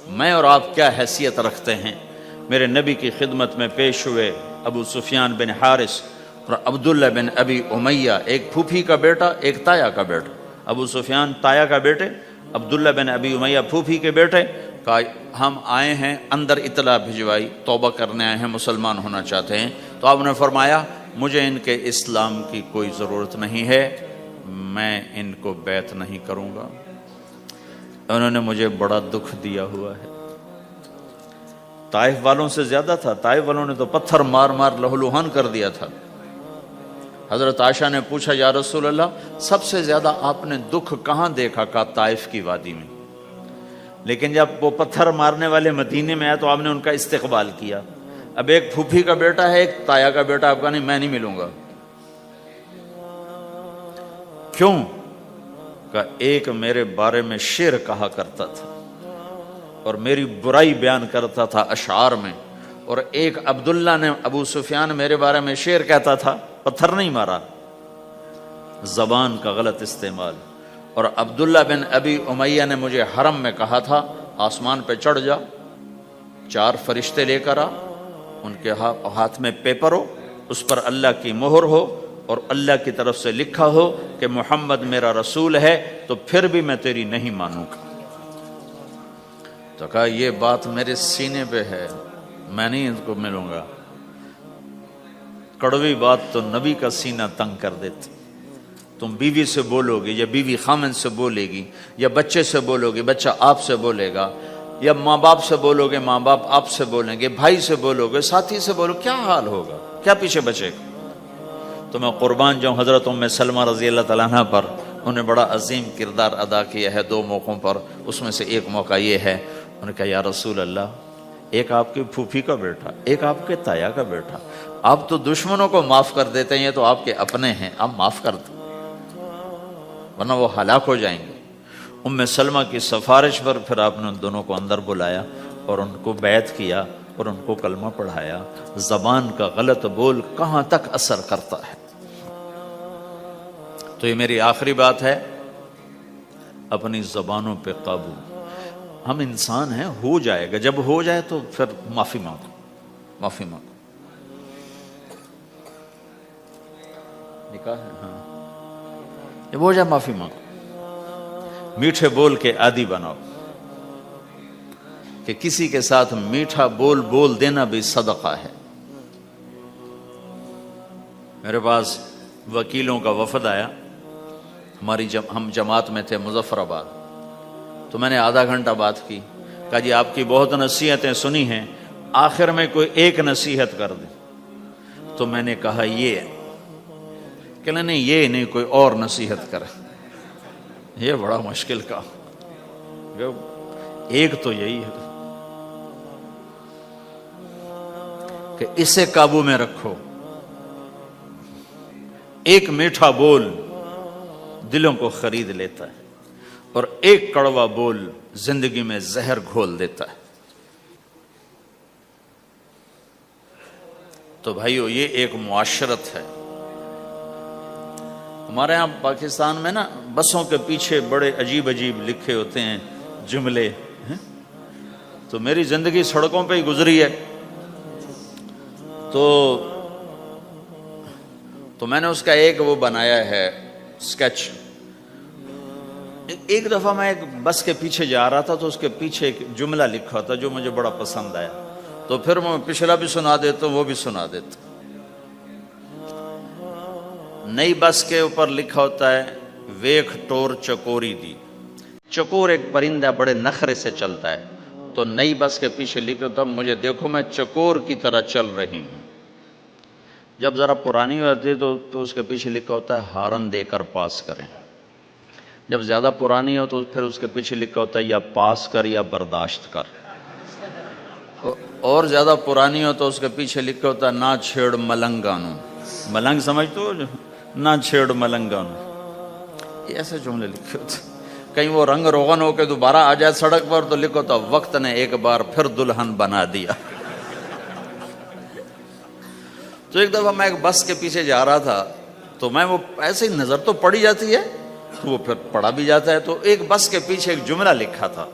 میں اور آپ کیا حیثیت رکھتے ہیں؟ میرے نبی کی خدمت میں پیش ہوئے ابو سفیان بن حارث اور عبداللہ بن ابی امیہ، ایک پھوپھی کا بیٹا ایک تایا کا بیٹا، ابو سفیان تایا کا بیٹے، عبداللہ بن ابی امیہ پھوپھی کے بیٹے، کہا ہم آئے ہیں، اندر اطلاع بھجوائی، توبہ کرنے آئے ہیں، مسلمان ہونا چاہتے ہیں۔ تو آپ نے فرمایا مجھے ان کے اسلام کی کوئی ضرورت نہیں ہے، میں ان کو بیعت نہیں کروں گا، انہوں نے مجھے بڑا دکھ دیا ہوا ہے۔ طائف والوں سے زیادہ تھا، طائف والوں نے تو پتھر مار مار لہولہان کر دیا تھا۔ حضرت عائشہ نے پوچھا یا رسول اللہ سب سے زیادہ آپ نے دکھ کہاں دیکھا؟ کہا طائف کی وادی میں۔ لیکن جب وہ پتھر مارنے والے مدینے میں آئے تو آپ نے ان کا استقبال کیا۔ اب ایک پھوپھی کا بیٹا ہے، ایک تایا کا بیٹا، آپ کا نہیں، میں نہیں ملوں گا۔ کیوں؟ کہ ایک میرے بارے میں شعر کہا کرتا تھا اور میری برائی بیان کرتا تھا اشعار میں، اور ایک عبداللہ نے، ابو سفیان میرے بارے میں شعر کہتا تھا، پتھر نہیں مارا، زبان کا غلط استعمال۔ اور عبداللہ بن ابی امیہ نے مجھے حرم میں کہا تھا آسمان پہ چڑھ جا، 4 فرشتے لے کر آ، ان کے ہاتھ میں پیپر ہو، اس پر اللہ کی مہر ہو اور اللہ کی طرف سے لکھا ہو کہ محمد میرا رسول ہے، تو پھر بھی میں تیری نہیں مانوں گا۔ تو کہا یہ بات میرے سینے پہ ہے، میں نہیں ان کو ملوں گا۔ کڑوی بات تو نبی کا سینہ تنگ کر دیتی۔ تم بیوی سے بولو گے یا بیوی خامن سے بولے گی، یا بچے سے بولو گے بچہ آپ سے بولے گا، یا ماں باپ سے بولو گے ماں باپ آپ سے بولیں گے، بھائی سے بولو گے، ساتھی سے بولو، کیا حال ہوگا؟ کیا پیچھے بچے گا؟ تو میں قربان جاؤں حضرت ام سلمہ رضی اللہ تعالیٰ عنہ پر، انہوں نے بڑا عظیم کردار ادا کیا ہے 2 موقعوں پر۔ اس میں سے ایک موقع یہ ہے، انہوں نے کہا یا رسول اللہ ایک آپ کی پھوپھی کا بیٹا، ایک آپ کے تایا کا بیٹا، آپ تو دشمنوں کو معاف کر دیتے ہیں، یہ تو آپ کے اپنے ہیں، آپ معاف کر دیں ورنہ وہ ہلاک ہو جائیں گے۔ ام سلمہ کی سفارش پر پھر آپ نے ان دونوں کو اندر بلایا اور ان کو بیعت کیا اور ان کو کلمہ پڑھایا۔ زبان کا غلط بول کہاں تک اثر کرتا ہے۔ تو یہ میری آخری بات ہے، اپنی زبانوں پہ قابو۔ ہم انسان ہیں، ہو جائے گا، جب ہو جائے تو پھر معافی مانگو، معافی مانگو۔ نکاح ہے، ہاں، جب ہو جائے معافی مانگو۔ میٹھے بول کے عادی بناؤ کہ کسی کے ساتھ میٹھا بول دینا بھی صدقہ ہے۔ میرے پاس وکیلوں کا وفد آیا، ہم جماعت میں تھے مظفر آباد، تو میں نے آدھا گھنٹہ بات کی، کہا جی آپ کی بہت نصیحتیں سنی ہیں، آخر میں کوئی ایک نصیحت کر دیں۔ تو میں نے کہا یہ، کہ نہیں یہ نہیں، کوئی اور نصیحت کرے۔ یہ بڑا مشکل کا، ایک تو یہی ہے کہ اسے قابو میں رکھو۔ ایک میٹھا بول دلوں کو خرید لیتا ہے اور ایک کڑوا بول زندگی میں زہر گھول دیتا ہے۔ تو بھائیو یہ ایک معاشرت ہے۔ ہمارے ہاں پاکستان میں نا بسوں کے پیچھے بڑے عجیب عجیب لکھے ہوتے ہیں جملے، تو میری زندگی سڑکوں پہ ہی گزری ہے، تو میں نے اس کا ایک وہ بنایا ہے سکیچ۔ ایک دفعہ میں ایک بس کے پیچھے جا رہا تھا تو اس کے پیچھے ایک جملہ لکھا تھا جو مجھے بڑا پسند آیا، تو پھر میں پچھلا بھی سنا دیتا ہوں، وہ بھی سنا دیتا ہوں۔ نئی بس کے اوپر لکھا ہوتا ہے ویکھ ٹور چکوری دی۔ چکور ایک پرندہ بڑے نخرے سے چلتا ہے، تو نئی بس کے پیچھے لکھا ہوتا مجھے دیکھو میں چکور کی طرح چل رہی ہوں۔ جب ذرا پرانی ہوتی ہے تو اس کے پیچھے لکھا ہوتا ہے ہارن دے کر پاس کریں۔ جب زیادہ پرانی ہو تو پھر اس کے پیچھے لکھا ہوتا ہے یا پاس کر یا برداشت کر۔ اور زیادہ پرانی ہو تو اس کے پیچھے لکھا ہوتا ہے نہ چھیڑ ملنگانو۔ ملنگ سمجھتے ہو؟ نہ چھیڑ ملنگانو۔ یہ ایسے جملے لکھے ہوتے ہیں۔ کہیں وہ رنگ روغن ہو کے دوبارہ آ جائے سڑک پر تو لکھو تو وقت نے ایک بار پھر دلہن بنا دیا۔ تو ایک دفعہ میں ایک بس کے پیچھے جا رہا تھا، تو میں وہ ایسے ہی نظر تو پڑی جاتی ہے تو وہ پھر پڑھا بھی جاتا ہے، تو ایک بس کے پیچھے ایک جملہ لکھا تھا۔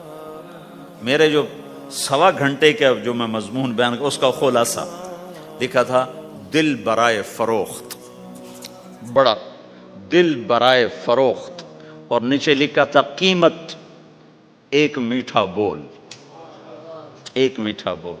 میرے جو سوا گھنٹے کا جو میں مضمون بیان کر اس کا خلاصہ لکھا تھا، دل برائے فروخت، بڑا دل برائے فروخت، اور نیچے لکھا تھا قیمت ایک میٹھا بول، ایک میٹھا بول۔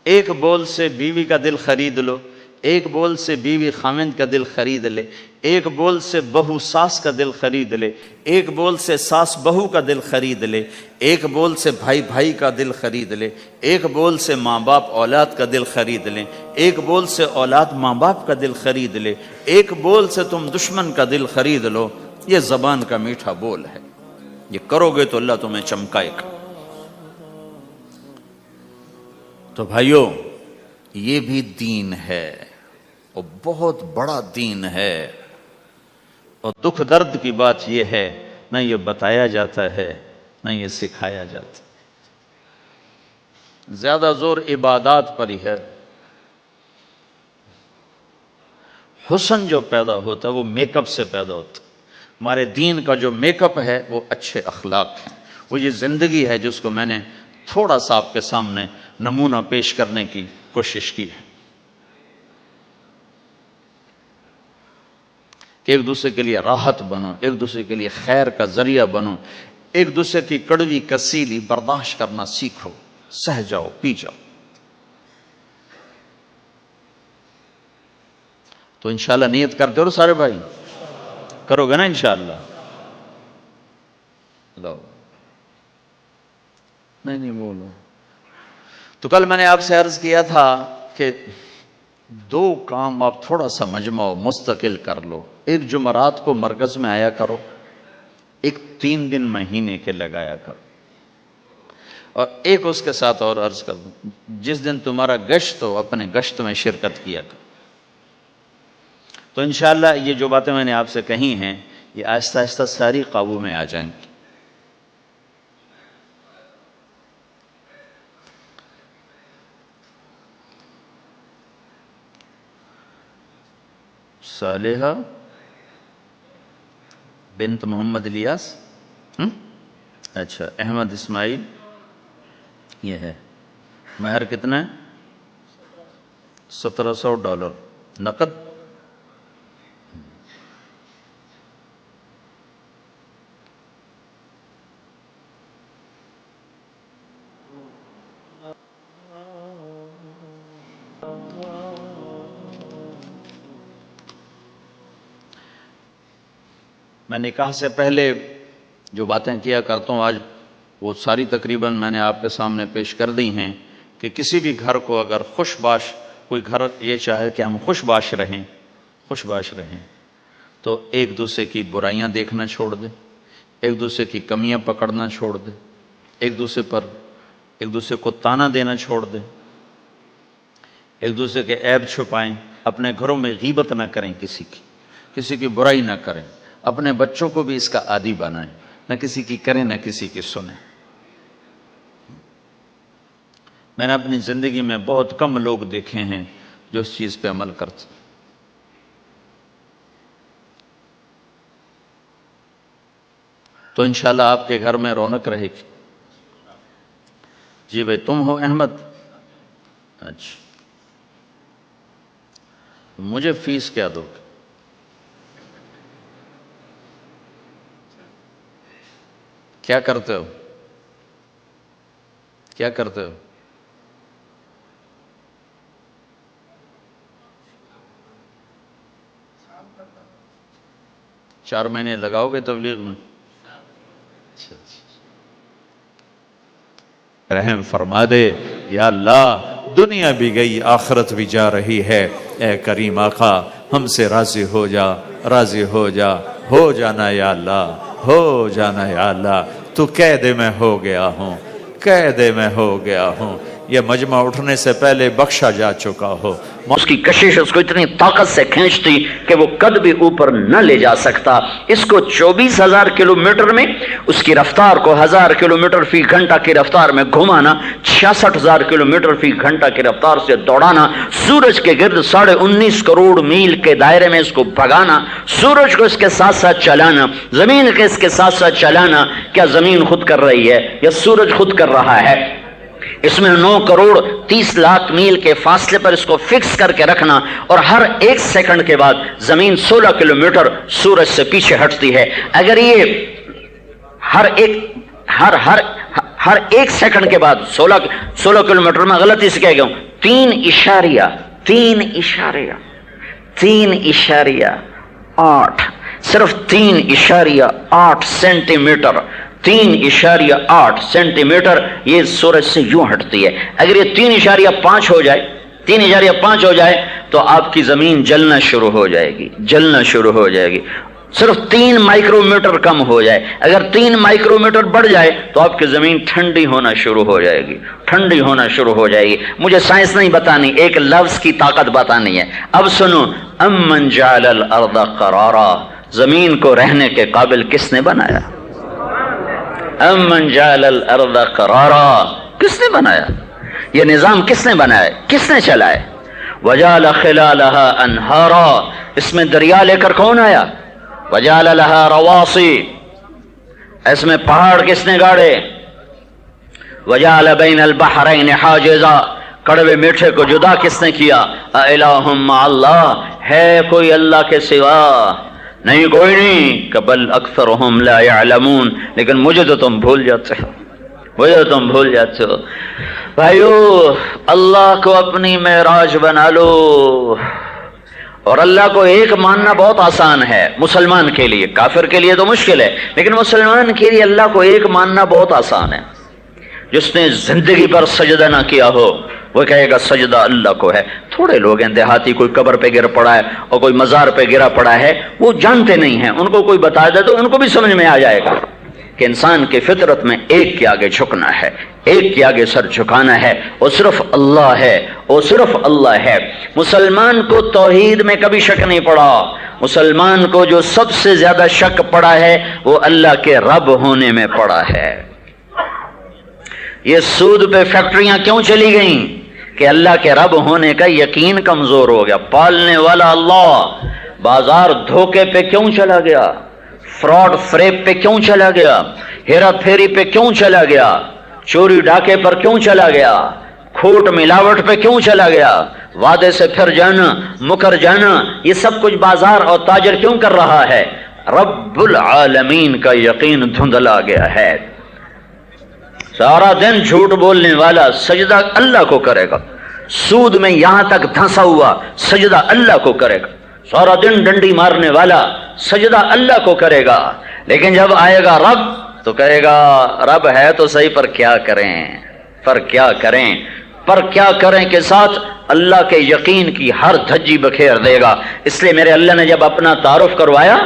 ایک بول سے بیوی کا دل خرید لو، ایک بول سے بیوی خاوند کا دل خرید لے، ایک بول سے بہو ساس کا دل خرید لے، ایک بول سے ساس بہو کا دل خرید لے، ایک بول سے بھائی بھائی کا دل خرید لے، ایک بول سے ماں باپ اولاد کا دل خرید لیں، ایک بول سے اولاد ماں باپ کا دل خرید لے، ایک بول سے تم دشمن کا دل خرید لو۔ یہ زبان کا میٹھا بول ہے، یہ کرو گے تو اللہ تمہیں چمکائے گا۔ تو بھائیو، یہ بھی دین ہے اور بہت بڑا دین ہے، اور دکھ درد کی بات یہ ہے نہ یہ بتایا جاتا ہے نہ یہ سکھایا جاتا، زیادہ زور عبادات پر ہی ہے۔ حسن جو پیدا ہوتا ہے وہ میک اپ سے پیدا ہوتا ہے۔ ہمارے دین کا جو میک اپ ہے وہ اچھے اخلاق ہے، وہ یہ زندگی ہے جس کو میں نے تھوڑا سا آپ کے سامنے نمونہ پیش کرنے کی کوشش کی ہے، کہ ایک دوسرے کے لیے راحت بنو، ایک دوسرے کے لیے خیر کا ذریعہ بنو، ایک دوسرے کی کڑوی کسیلی برداشت کرنا سیکھو، سہ جاؤ، پی جاؤ۔ تو انشاءاللہ نیت کرتے ہو سارے بھائی، کرو گے نا انشاءاللہ؟ لو نہیں بولو۔ تو کل میں نے آپ سے عرض کیا تھا کہ دو کام آپ تھوڑا سا مجمع مستقل کر لو، ایک جمعرات کو مرکز میں آیا کرو، ایک 3 دن مہینے کے لگایا کرو، اور ایک اس کے ساتھ اور عرض کر دوں، جس دن تمہارا گشت ہو اپنے گشت میں شرکت کیا کرو۔ تو انشاءاللہ یہ جو باتیں میں نے آپ سے کہی ہیں یہ آہستہ آہستہ ساری قابو میں آ جائیں گی۔ صالحہ بنت محمد الیاس، اچھا، احمد اسماعیل، یہ ہے، مہر کتنا ہے؟ $1700 نقد۔ میں نکاح سے پہلے جو باتیں کیا کرتا ہوں آج وہ ساری تقریباً میں نے آپ کے سامنے پیش کر دی ہیں، کہ کسی بھی گھر کو اگر خوش باش، کوئی گھر یہ چاہے کہ ہم خوش باش رہیں تو ایک دوسرے کی برائیاں دیکھنا چھوڑ دے، ایک دوسرے کی کمیاں پکڑنا چھوڑ دے، ایک دوسرے کو تانا دینا چھوڑ دے، ایک دوسرے کے عیب چھپائیں، اپنے گھروں میں غیبت نہ کریں، کسی کی برائی نہ کریں، اپنے بچوں کو بھی اس کا عادی بنائیں، نہ کسی کی کریں نہ کسی کی سنیں۔ میں نے اپنی زندگی میں بہت کم لوگ دیکھے ہیں جو اس چیز پہ عمل کرتے۔ تو انشاءاللہ آپ کے گھر میں رونق رہے گی۔ جی بھائی، تم ہو احمد؟ اچھا، مجھے فیس کیا دو گے؟ کیا کرتے ہو؟ کیا کرتے ہو؟ چار مہینے لگاؤ گے تبلیغ میں؟ رحم فرما دے یا اللہ، دنیا بھی گئی آخرت بھی جا رہی ہے، اے کریم آقا ہم سے راضی ہو جانا یا اللہ، ہو جانا یا اللہ۔ تو قید میں ہو گیا ہوں یہ مجمع اٹھنے سے پہلے بخشا جا چکا ہو۔ اس کی کشش اس کو اتنی طاقت سے کھینچتی کہ وہ قد بھی اوپر نہ لے جا سکتا۔ اس کو 24,000 کلومیٹر میں اس کی رفتار کو 1000 کلومیٹر فی گھنٹہ کی رفتار میں گھمانا، 66,000 کلومیٹر فی گھنٹہ کی رفتار سے دوڑانا، سورج کے گرد 19.5 کروڑ میل کے دائرے میں اس کو بھگانا، سورج کو اس کے ساتھ ساتھ چلانا، زمین کے اس کے ساتھ ساتھ چلانا۔ کیا زمین خود کر رہی ہے یا سورج خود کر رہا ہے؟ اس میں 9 کروڑ 30 لاکھ میل کے فاصلے پر اس کو فکس کر کے رکھنا، اور ہر 1 سیکنڈ کے بعد زمین 16 کلومیٹر سورج سے پیچھے ہٹتی ہے۔ اگر یہ ہر ایک سیکنڈ کے بعد 16 کلومیٹر میں غلطی سے کہہ گیا ہوں، 3.8 صرف 3.8 سینٹی میٹر، 3.8 سینٹی میٹر یہ سورج سے یوں ہٹتی ہے۔ اگر یہ 3.5 ہو جائے، 3.5 ہو جائے تو آپ کی زمین جلنا شروع ہو جائے گی، صرف 3 مائکرو میٹر کم ہو جائے، اگر 3 مائکرو میٹر بڑھ جائے تو آپ کی زمین ٹھنڈی ہونا شروع ہو جائے گی۔ مجھے سائنس نہیں بتانی، ایک لفظ کی طاقت بتانی ہے۔ اب سنو، امن جعل الارض قرارا، زمین کو رہنے کے قابل کس نے بنایا؟ امن جعل الارض قرارا، کس نے بنایا؟ یہ نظام کس نے بنایا؟ کس نے چلائے؟ وجعل خلالها انہارا، اس میں دریا لے کر کون آیا؟ وجعل لها رواسی، اس میں پہاڑ کس نے گاڑے؟ وجعل بین البحرین حاجزا، کڑوے میٹھے کو جدا کس نے کیا؟ االہ مع اللہ، ہے کوئی اللہ کے سوا؟ نہیں، کوئی نہیں۔ بل اکثرهم لا يعلمون، لیکن مجھے تو تم بھول جاتے ہو، بھائیو۔ اللہ کو اپنی معراج بنا لو، اور اللہ کو ایک ماننا بہت آسان ہے مسلمان کے لیے، کافر کے لیے تو مشکل ہے، لیکن مسلمان کے لیے اللہ کو ایک ماننا بہت آسان ہے۔ جس نے زندگی پر سجدہ نہ کیا ہو وہ کہے گا سجدہ اللہ کو ہے۔ تھوڑے لوگ ہیں دیہاتی، کوئی قبر پہ گر پڑا ہے اور کوئی مزار پہ گرا پڑا ہے، وہ جانتے نہیں ہیں، ان کو کوئی بتا دے تو ان کو بھی سمجھ میں آ جائے گا کہ انسان کی فطرت میں ایک کے آگے جھکنا ہے، ایک کے آگے سر جھکانا ہے، وہ صرف اللہ ہے، وہ صرف اللہ ہے۔ مسلمان کو توحید میں کبھی شک نہیں پڑا، مسلمان کو جو سب سے زیادہ شک پڑا ہے وہ اللہ کے رب ہونے میں پڑا ہے۔ یہ سود پہ فیکٹریاں کیوں چلی گئیں؟ کہ اللہ کے رب ہونے کا یقین کمزور ہو گیا۔ پالنے والا اللہ بازار دھوکے پہ کیوں چلا گیا؟ فراڈ فریب پہ کیوں چلا گیا؟ ہیرا پھیری پہ کیوں چلا گیا؟ چوری ڈاکے پر کیوں چلا گیا؟ کھوٹ ملاوٹ پہ کیوں چلا گیا؟ وعدے سے پھر جانا، مکر جانا، یہ سب کچھ بازار اور تاجر کیوں کر رہا ہے؟ رب العالمین کا یقین دھندلا گیا ہے۔ سارا دن جھوٹ بولنے والا سجدہ اللہ کو کرے گا، سود میں یہاں تک دھنسا ہوا سجدہ اللہ کو کرے گا، سارا دن ڈنڈی مارنے والا سجدہ اللہ کو کرے گا، لیکن جب آئے گا رب تو کہے گا رب ہے تو صحیح، پر کیا کریں کے ساتھ اللہ کے یقین کی ہر دھجی بکھیر دے گا۔ اس لیے میرے اللہ نے جب اپنا تعارف کروایا،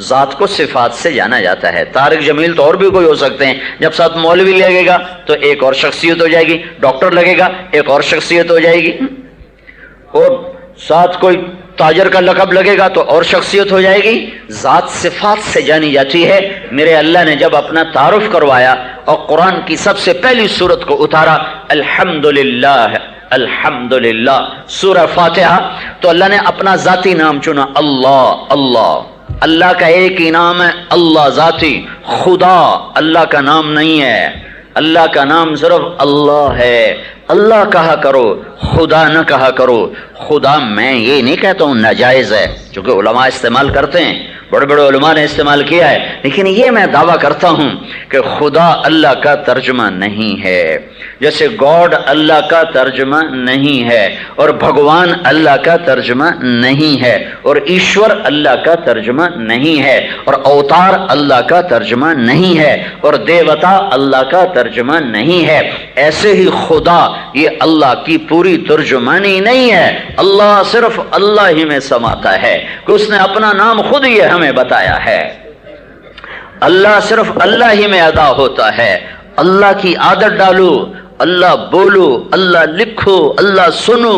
ذات کو صفات سے جانا جاتا ہے۔ طارق جمیل تو اور بھی کوئی ہو سکتے ہیں، جب ساتھ مولوی لگے گا تو ایک اور شخصیت ہو جائے گی، ڈاکٹر لگے گا ایک اور شخصیت ہو جائے گی، اور ساتھ کوئی تاجر کا لقب لگے گا تو اور شخصیت ہو جائے گی۔ ذات صفات سے جانی جاتی ہے۔ میرے اللہ نے جب اپنا تعارف کروایا اور قرآن کی سب سے پہلی سورت کو اتارا، الحمدللہ سورہ فاتحہ، تو اللہ نے اپنا ذاتی نام چنا، اللہ کا ایک ہی نام ہے اللہ ذاتی، خدا اللہ کا نام نہیں ہے، اللہ کا نام صرف اللہ ہے۔ اللہ کہا کرو، خدا نہ کہا کرو۔ خدا میں یہ نہیں کہتا ہوں ناجائز ہے، چونکہ علماء استعمال کرتے ہیں، بڑے بڑے علماء نے استعمال کیا ہے، لیکن یہ میں دعویٰ کرتا ہوں کہ خدا اللہ کا ترجمہ نہیں ہے، جیسے گاڈ اللہ کا ترجمہ نہیں ہے، اور بھگوان اللہ کا ترجمہ نہیں ہے، اور ایشور اللہ کا ترجمہ نہیں ہے، اور اوتار اللہ کا ترجمہ نہیں ہے، اور دیوتا اللہ کا ترجمہ نہیں ہے۔ ایسے ہی خدا یہ اللہ کی پوری ترجمانی نہیں ہے، اللہ صرف اللہ ہی میں سماتا ہے کہ اس نے اپنا نام خود ہی ہمیں بتایا ہے۔ اللہ صرف اللہ ہی میں ادا ہوتا ہے۔ اللہ کی عادت ڈالو، اللہ بولو، اللہ لکھو، اللہ سنو،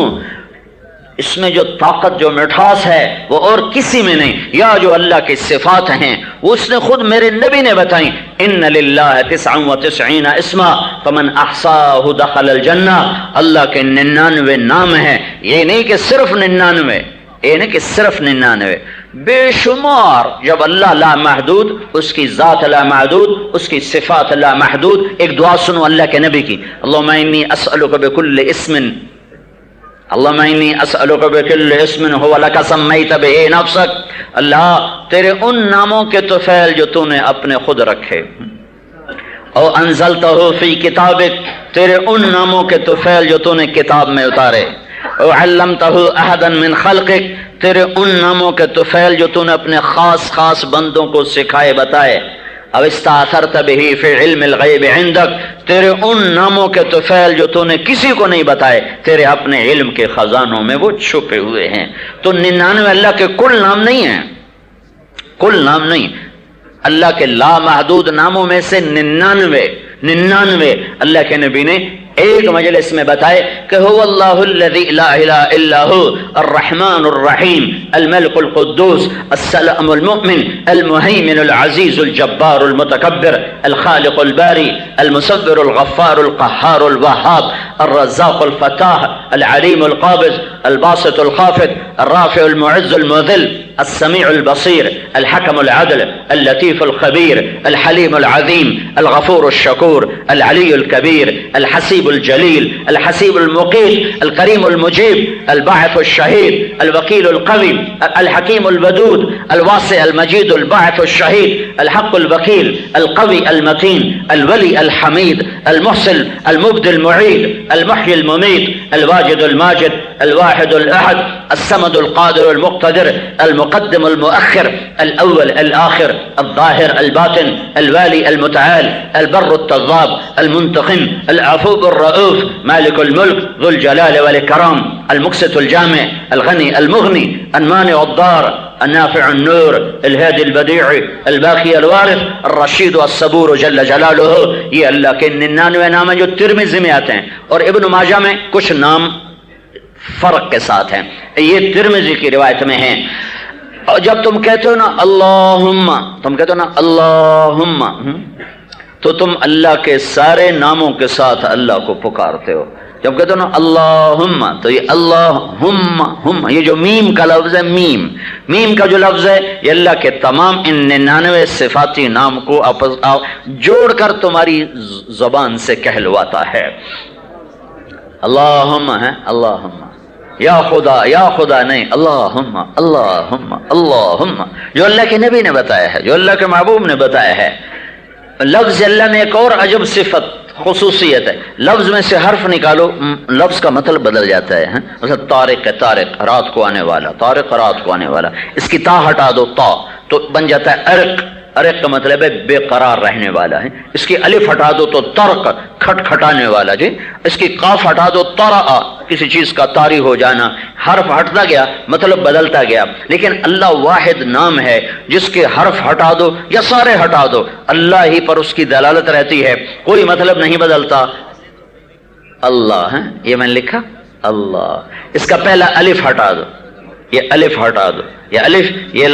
اس میں جو طاقت، جو مٹھاس ہے وہ اور کسی میں نہیں۔ یا جو اللہ کی صفات ہیں وہ اس نے خود میرے نبی نے بتائیں، ان للہ 99 اسما فمن احصاہ دخل الجنہ، اللہ کے 99 نام ہیں، یہ نہیں کہ صرف 99، یہ نہیں کہ صرف 99، بے شمار۔ جب اللہ لا محدود، اس کی ذات لا محدود، اس کی صفات لا محدود۔ ایک دعا سنو اللہ کے نبی کی، اللہم انی اسألک بکل اسم، اللہم انی اسألک بکل اسم هو لک سمیت بہ نفسک، اللہ تیرے ان ناموں کے طفیل جو تو نے اپنے خود رکھے، او انزلتہ فی کتابک، تیرے ان ناموں کے طفیل جو تو نے کتاب میں اتارے، او علمتہ احدا من خلقک، تیرے ان ناموں کے طفیل جو تو نے اپنے خاص خاص بندوں کو سکھائے بتائے، او استاثرت بہ فی علم الغیب عندک، تیرے ان ناموں کے طفیل جو تو نے کسی کو نہیں بتائے، تیرے اپنے علم کے خزانوں میں وہ چھپے ہوئے ہیں۔ تو 99 اللہ کے کل نام نہیں ہیں، کل نام نہیں، اللہ کے لامحدود ناموں میں سے 99 اللہ کے نبی نے ایک مجلس میں بتائے کہ هو اللہ الذی لا الہ الا هو الرحمن الرحیم الملک القدوس السلام المؤمن المہیمن العزیز الجبار المتکبر الخالق الباری المصور الغفار القہار الوہاب الرزاق الفتاح العلیم القابض الباسط الخافض الرافع المعز المذل السميع البصير الحكم العدل اللطيف الخبير الحليم العظيم الغفور الشكور العلي الكبير الحسيب الجليل الحسيب المقيت الكريم المجيب الباعث الشهيد الوكيل القوي الحكيم الودود الواسع المجيد الباعث الشهيد الحق الوكيل القوي المتين الولي الحميد المحسن المبدي المعيد المحيي المميت الواجد الماجد الواحد الأحد الصمد القادر المقتدر المقدم المؤخر الأول الآخر الظاهر الباطن الوالي المتعال البر التضاب المنتقم العفو الرؤوف مالك الملك ذو الجلال والإكرام المقسط الجامع الغني المغني المانع الضار النافع النور الهادي البديع الباقي الوارث الرشيد الصبور جل جلالہ۔ یہ اللہ کے 99 نام ہیں جو ترمذی میں آتے ہیں، اور ابن ماجہ میں کچھ نام فرق کے ساتھ ہیں، یہ ترمذی کی روایت میں ہیں۔ اور جب تم کہتے ہو نا اللہم، تم کہتے ہو نا اللہم، تو تم اللہ کے سارے ناموں کے ساتھ اللہ کو پکارتے ہو۔ جب کہتے ہو نا اللہم، تو یہ اللہم، یہ جو میم کا لفظ ہے، میم کا جو لفظ ہے، یہ اللہ کے تمام ان 99 صفاتی نام کو جوڑ کر تمہاری زبان سے کہلواتا ہے۔ اللہم ہے، اللہم، یا خدا نہیں، اللہم اللہم اللہم، جو اللہ کے نبی نے بتایا ہے، جو اللہ کے محبوب نے بتایا ہے۔ لفظ اللہ میں ایک اور عجب صفت، خصوصیت ہے، لفظ میں سے حرف نکالو، لفظ کا مطلب بدل جاتا ہے۔ مثلا طارق ہے، طارق رات کو آنے والا، طارق رات کو آنے والا، اس کی تا ہٹا دو، تا تو بن جاتا ہے ارق، ارق کا مطلب ہے بے قرار رہنے والا ہے۔ اس کی الف ہٹا دو تو ترق، کھٹکھٹانے والا جی۔ اس کی قاف ہٹا دو، طرأ، کسی چیز کا طاری ہو جانا۔ حرف ہٹتا گیا، مطلب بدلتا گیا، لیکن اللہ واحد نام ہے جس کے حرف ہٹا دو یا سارے ہٹا دو، اللہ ہی پر اس کی دلالت رہتی ہے، کوئی مطلب نہیں بدلتا۔ اللہ ہے، یہ میں نے لکھا اللہ، اس کا پہلا الف ہٹا دو، یہ الف ہٹا دو، یہ الف، یہ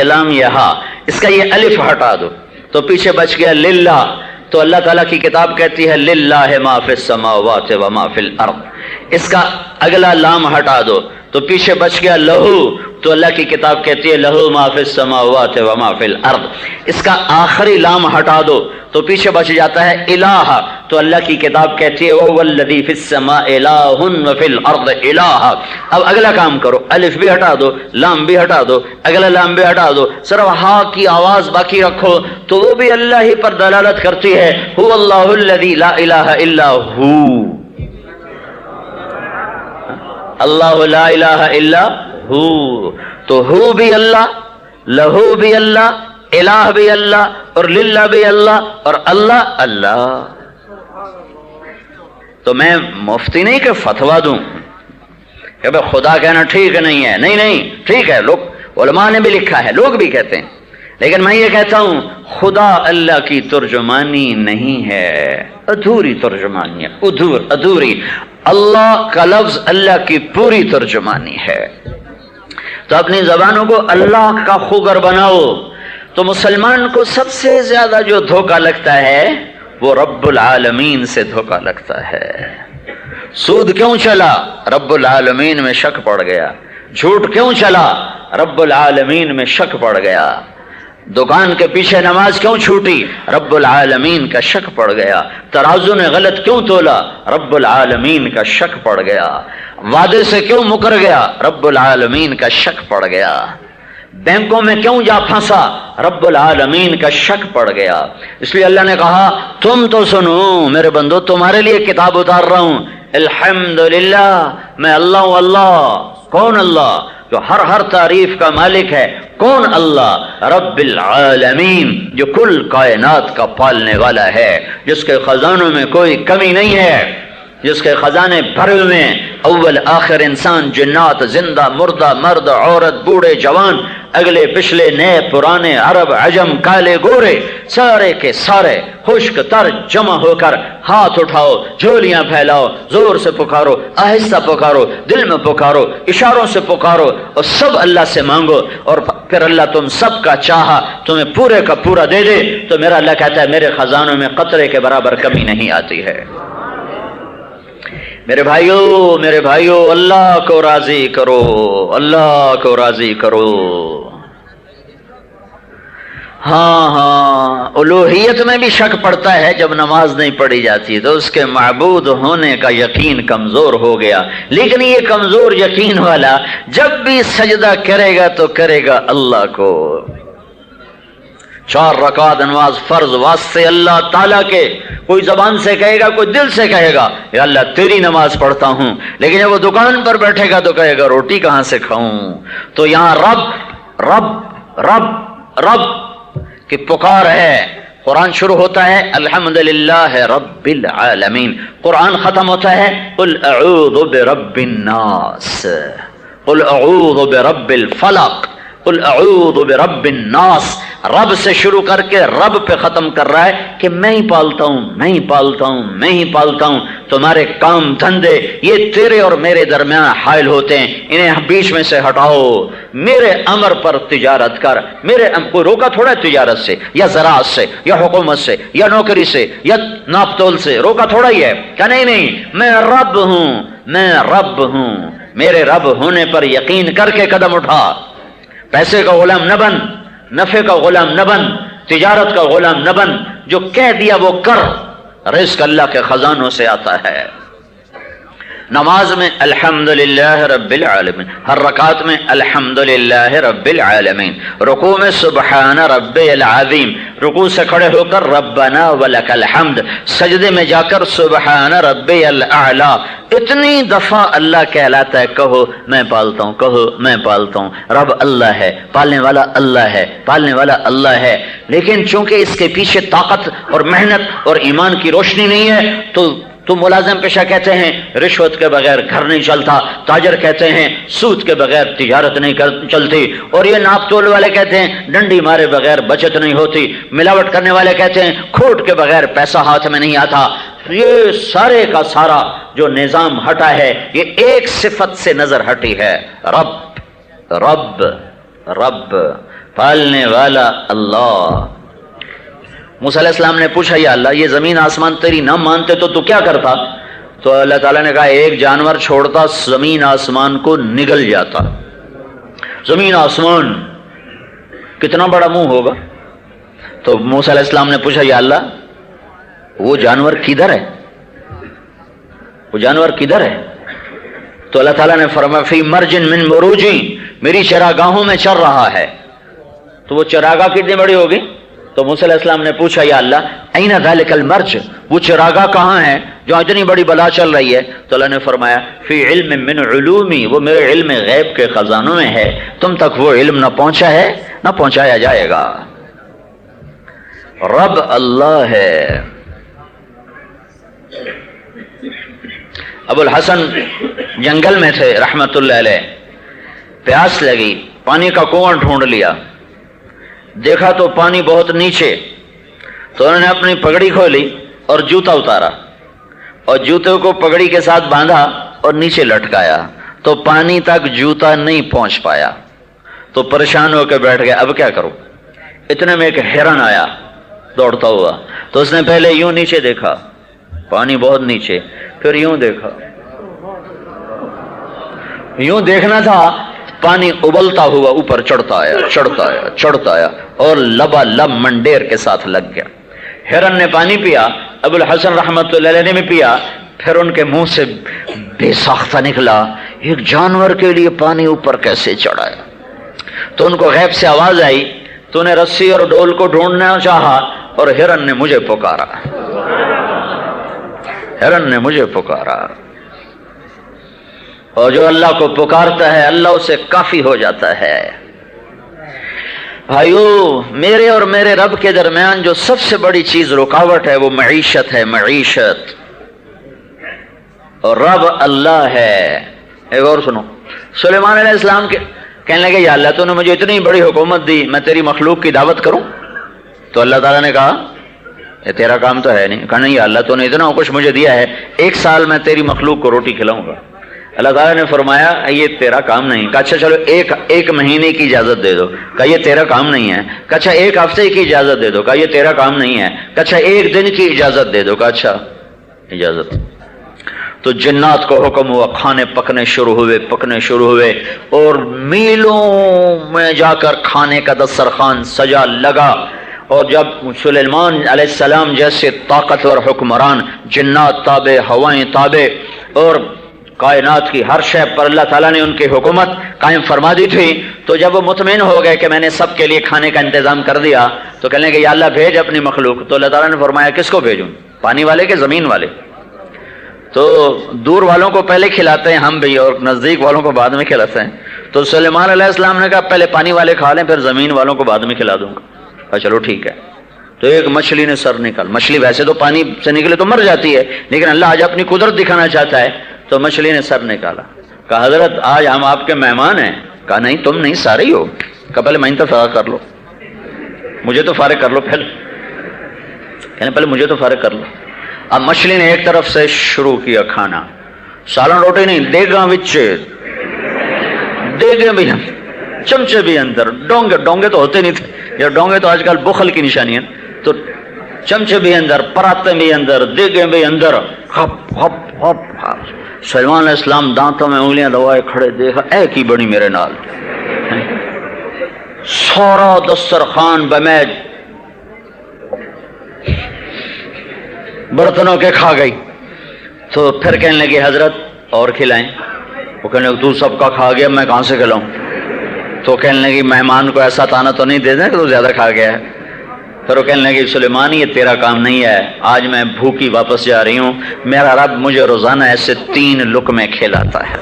لام، یہ ہا، اس کا یہ الف ہٹا دو تو پیچھے بچ گیا للہ۔ تو اللہ تعالیٰ کی کتاب کہتی ہے للہ ما فی السماوات و ما فی الارض، اس کا اگلا لام ہٹا دو تو پیچھے بچ گیا لہو، تو اللہ کی کتاب کہتی ہے لہو ما فی السماوات و ما فی الارض، اس کا آخری لام ہٹا دو تو پیچھے بچ جاتا ہے الہ، تو اللہ کی کتاب کہتی ہے وَهُوَ الَّذِي فِي السَّمَاءِ إِلَٰهٌ وَفِي الْأَرْضِ إِلَٰهٌ۔ اب اگلا کام کرو، الف بھی ہٹا دو، لام بھی ہٹا دو، اگلا لام بھی ہٹا دو، صرف ہا کی آواز باقی رکھو تو وہ بھی اللہ ہی پر دلالت کرتی ہے۔ هُوَ اللَّهُ الَّذِي لَا إِلَٰهَ إِلَّا هُوَ، اللہ لا الہ الا ہو، تو ہو بھی اللہ، لہو بھی اللہ، الہ بھی اللہ، اور للہ بھی اللہ، اور اللہ اللہ۔ تو میں مفتی نہیں کہ فتویٰ دوں کہ بھئی خدا کہنا ٹھیک نہیں ہے، نہیں ٹھیک ہے، لوگ علماء نے بھی لکھا ہے، لوگ بھی کہتے ہیں، لیکن میں یہ کہتا ہوں خدا اللہ کی ترجمانی نہیں ہے، ادھوری ترجمانی ہے، ادھوری۔ اللہ کا لفظ اللہ کی پوری ترجمانی ہے۔ تو اپنی زبانوں کو اللہ کا خوگر بناؤ۔ تو مسلمان کو سب سے زیادہ جو دھوکہ لگتا ہے وہ رب العالمین سے دھوکہ لگتا ہے۔ سود کیوں چلا؟ رب العالمین میں شک پڑ گیا۔ جھوٹ کیوں چلا؟ رب العالمین میں شک پڑ گیا۔ دکان کے پیچھے نماز کیوں چھوٹی؟ رب العالمین کا شک پڑ گیا۔ ترازو نے غلط کیوں تولا؟ رب العالمین کا شک پڑ گیا۔ وعدے سے کیوں مکر گیا؟ رب العالمین کا شک پڑ گیا۔ بینکوں میں کیوں جا پھنسا؟ رب العالمین کا شک پڑ گیا۔ اس لیے اللہ نے کہا تم تو سنو میرے بندو، تمہارے لیے کتاب اتار رہا ہوں۔ الحمدللہ، میں اللہ ہوں۔ اللہ کون؟ اللہ جو ہر تعریف کا مالک ہے۔ کون؟ اللہ رب العالمین، جو کل کائنات کا پالنے والا ہے، جس کے خزانوں میں کوئی کمی نہیں ہے، جس کے خزانے بھرے ہوئے ہیں، اول آخر انسان، جنات، زندہ مردہ، مرد عورت، بوڑھے جوان، اگلے پچھلے، نئے پرانے، عرب عجم، کالے گورے، سارے کے سارے خشک تر جمع ہو کر ہاتھ اٹھاؤ، جھولیاں پھیلاؤ، زور سے پکارو، آہستہ پکارو، دل میں پکارو، اشاروں سے پکارو، اور سب اللہ سے مانگو، اور پھر اللہ تم سب کا چاہا تمہیں پورے کا پورا دے دے۔ تو میرا اللہ کہتا ہے میرے خزانوں میں قطرے کے برابر کمی نہیں آتی ہے۔ میرے بھائیو اللہ کو راضی کرو، اللہ کو راضی کرو۔ ہاں الوہیت میں بھی شک پڑتا ہے جب نماز نہیں پڑھی جاتی، تو اس کے معبود ہونے کا یقین کمزور ہو گیا۔ لیکن یہ کمزور یقین والا جب بھی سجدہ کرے گا تو کرے گا اللہ کو۔ 4 رکعت نماز فرض واسطے اللہ تعالیٰ کے، کوئی زبان سے کہے گا، کوئی دل سے کہے گا یا اللہ تیری نماز پڑھتا ہوں، لیکن جب وہ دکان پر بیٹھے گا تو کہے گا روٹی کہاں سے کھاؤں۔ تو یہاں رب رب رب رب کی پکار ہے۔ قرآن شروع ہوتا ہے الحمدللہ رب العالمین، قرآن ختم ہوتا ہے قل اعوذ برب الناس، قل اعوذ برب الفلق، قل اعوذ برب الناس۔ رب سے شروع کر کے رب پہ ختم کر رہا ہے کہ میں ہی پالتا ہوں، میں ہی پالتا ہوں، میں ہی پالتا ہوں۔ تمہارے کام دھندے یہ تیرے اور میرے درمیان حائل ہوتے ہیں، انہیں بیچ میں سے ہٹاؤ۔ میرے امر پر تجارت کر، میرے کوئی روکا تھوڑا ہے تجارت سے یا زراعت سے یا حکومت سے یا نوکری سے یا ناپ تول سے، روکا تھوڑا ہی ہے کہ نہیں میں رب ہوں، میں رب ہوں۔ میرے رب ہونے پر یقین کر کے قدم اٹھا۔ پیسے کا غلام نہ بن، نفع کا غلام نہ بن، تجارت کا غلام نہ بن، جو کہہ دیا وہ کر۔ رزق اللہ کے خزانوں سے آتا ہے۔ نماز میں الحمدللہ رب العالمین، ہر رکعت میں الحمدللہ رب العالمین، رکوع میں سبحان ربی العظیم، رکوع سے کھڑے ہو کر ربنا ولک الحمد، سجدے میں جا کر سبحان ربی الاعلی۔ اتنی دفعہ اللہ کہلاتا ہے کہو میں پالتا ہوں، کہو میں پالتا ہوں۔ رب اللہ ہے، پالنے والا اللہ ہے، پالنے والا اللہ ہے۔ لیکن چونکہ اس کے پیچھے طاقت اور محنت اور ایمان کی روشنی نہیں ہے تو ملازم پیشہ کہتے ہیں رشوت کے بغیر گھر نہیں چلتا، تاجر کہتے ہیں سود کے بغیر تجارت نہیں چلتی، اور یہ ناپ تول والے کہتے ہیں ڈنڈی مارے بغیر بچت نہیں ہوتی، ملاوٹ کرنے والے کہتے ہیں کھوٹ کے بغیر پیسہ ہاتھ میں نہیں آتا۔ یہ سارے کا سارا جو نظام ہٹا ہے یہ ایک صفت سے نظر ہٹی ہے، رب رب رب، پالنے والا اللہ۔ موسیٰ علیہ السلام نے پوچھا یا اللہ یہ زمین آسمان تیری نہ مانتے تو کیا کرتا؟ تو اللہ تعالیٰ نے کہا ایک جانور چھوڑتا زمین آسمان کو نگل جاتا۔ زمین آسمان کتنا بڑا منہ ہوگا؟ تو موسیٰ علیہ السلام نے پوچھا یا اللہ وہ جانور کدھر ہے؟ وہ جانور کدھر ہے؟ تو اللہ تعالیٰ نے فرمایا فی مرجن من مروجی، میری چراگاہوں میں چر رہا ہے۔ تو وہ چراگاہ کتنی بڑی ہوگی؟ تو موسیٰ علیہ السلام نے پوچھا یا اللہ این ذالک المرج، وہ چراگاہ کہاں ہے جو اتنی بڑی بلا چل رہی ہے؟ تو اللہ نے فرمایا فی علم من علومی، وہ میرے علم غیب کے خزانوں میں ہے، تم تک وہ علم نہ پہنچا ہے نہ پہنچایا جائے گا۔ رب اللہ ہے۔ ابو الحسن جنگل میں تھے رحمت اللہ علیہ، پیاس لگی، پانی کا کنواں ڈھونڈ لیا، دیکھا تو پانی بہت نیچے، تو انہوں نے اپنی پگڑی کھولی اور جوتا اتارا اور جوتے کو پگڑی کے ساتھ باندھا اور نیچے لٹکایا تو پانی تک جوتا نہیں پہنچ پایا، تو پریشان ہو کے بیٹھ گیا اب کیا کروں؟ اتنے میں ایک ہرن آیا دوڑتا ہوا، تو اس نے پہلے یوں نیچے دیکھا، پانی بہت نیچے، پھر یوں دیکھا، یوں دیکھنا تھا، پانی ابلتا ہوا اوپر چڑھتا آیا چڑھتا آیا چڑھتا آیا اور لبا لب منڈیر کے ساتھ لگ گیا۔ ہرن نے پانی پیا، ابو الحسن رحمت اللہ علیہ نے بھی پیا، پھر ان کے منہ سے بے ساختہ نکلا ایک جانور کے لیے پانی اوپر کیسے چڑھا ہے؟ تو ان کو غیب سے آواز آئی، تو نے رسی اور ڈول کو ڈھونڈنا چاہا اور ہرن نے مجھے پکارا، ہرن نے مجھے پکارا۔ اور جو اللہ کو پکارتا ہے اللہ اسے کافی ہو جاتا ہے۔ بھائیو، میرے اور میرے رب کے درمیان جو سب سے بڑی چیز رکاوٹ ہے وہ معیشت ہے، معیشت، اور رب اللہ ہے۔ ایک اور سنو، سلیمان علیہ السلام کے کہنے لگے یا اللہ تو نے مجھے اتنی بڑی حکومت دی، میں تیری مخلوق کی دعوت کروں؟ تو اللہ تعالیٰ نے کہا یہ تیرا کام تو ہے نہیں۔ کہا نہیں یا اللہ تو نے اتنا کچھ مجھے دیا ہے، 1 سال میں تیری مخلوق کو روٹی کھلاؤں گا۔ اللہ تعالیٰ نے فرمایا یہ تیرا کام نہیں۔ کہا اچھا چلو ایک مہینے کی اجازت دے دو۔ کہا یہ تیرا کام نہیں ہے۔ کہا اچھا 1 ہفتے کی اجازت دے دو۔ کہا یہ تیرا کام نہیں ہے۔ کہا اچھا 1 دن کی اجازت دے دو۔ کہا اچھا اجازت۔ تو جنات کو حکم ہوا، کھانے پکنے شروع ہوئے اور میلوں میں جا کر کھانے کا دسترخوان سجا لگا۔ اور جب سلیمان علیہ السلام جیسے طاقتور حکمران، جنات تابع، ہوائیں تابع، اور کائنات کی ہر شے پر اللہ تعالیٰ نے ان کی حکومت قائم فرما دی تھی، تو جب وہ مطمئن ہو گئے کہ میں نے سب کے لیے کھانے کا انتظام کر دیا، تو کہنے لگے یا اللہ بھیج اپنی مخلوق۔ تو اللہ تعالیٰ نے فرمایا کس کو بھیجوں؟ پانی والے کے زمین والے؟ تو دور والوں کو پہلے کھلاتے ہیں ہم بھی، اور نزدیک والوں کو بعد میں کھلاتے ہیں۔ تو سلیمان علیہ السلام نے کہا پہلے پانی والے کھا لیں، پھر زمین والوں کو بعد میں کھلا دوں گا۔ چلو ٹھیک ہے۔ تو ایک مچھلی نے سر نکال، مچھلی ویسے تو پانی سے نکلے تو مر جاتی ہے، لیکن اللہ آج اپنی قدرت دکھانا چاہتا ہے، تو مچھلی نے سر نکالا۔ کہا حضرت آج ہم آپ کے مہمان ہیں۔ کہا نہیں تم نہیں، سارے ہی ہو۔ کہا پہلے میں تو فارغ کر لو، مجھے تو فارغ کر لو پہلے مجھے تو فارغ کر لو۔ اب مچھلی نے ایک طرف سے شروع کیا کھانا، سالن روٹی نہیں، دیگاں وچے، دیگیں بھی چمچے بھی اندر، ڈونگے تو ہوتے نہیں تھے، یا ڈونگے تو آج کل بخل کی نشانی ہے، تو چمچے بھی اندر، پراتے بھی اندر، دیگیں بھی اندر، ہپ ہپ ہپ ہپ۔ سلیمان علیہ السلام دانتوں میں انگلیاں دبائے کھڑے، دیکھا اے کی بڑی میرے نال، سارا دسترخوان بمیج برتنوں کے کھا گئی۔ تو پھر کہنے لگے حضرت اور کھلائیں؟ وہ کہنے لگے تو سب کا کھا گیا، میں کہاں سے کھلاؤں؟ تو کہنے لگی مہمان کو ایسا تانا تو نہیں دے دیں کہ تو زیادہ کھا گیا ہے۔ پھر وہ کہنے لگی سلیمان یہ تیرا کام نہیں ہے، آج میں بھوکی واپس جا رہی ہوں، میرا رب مجھے روزانہ ایسے 3 لقمے کھلاتا ہے۔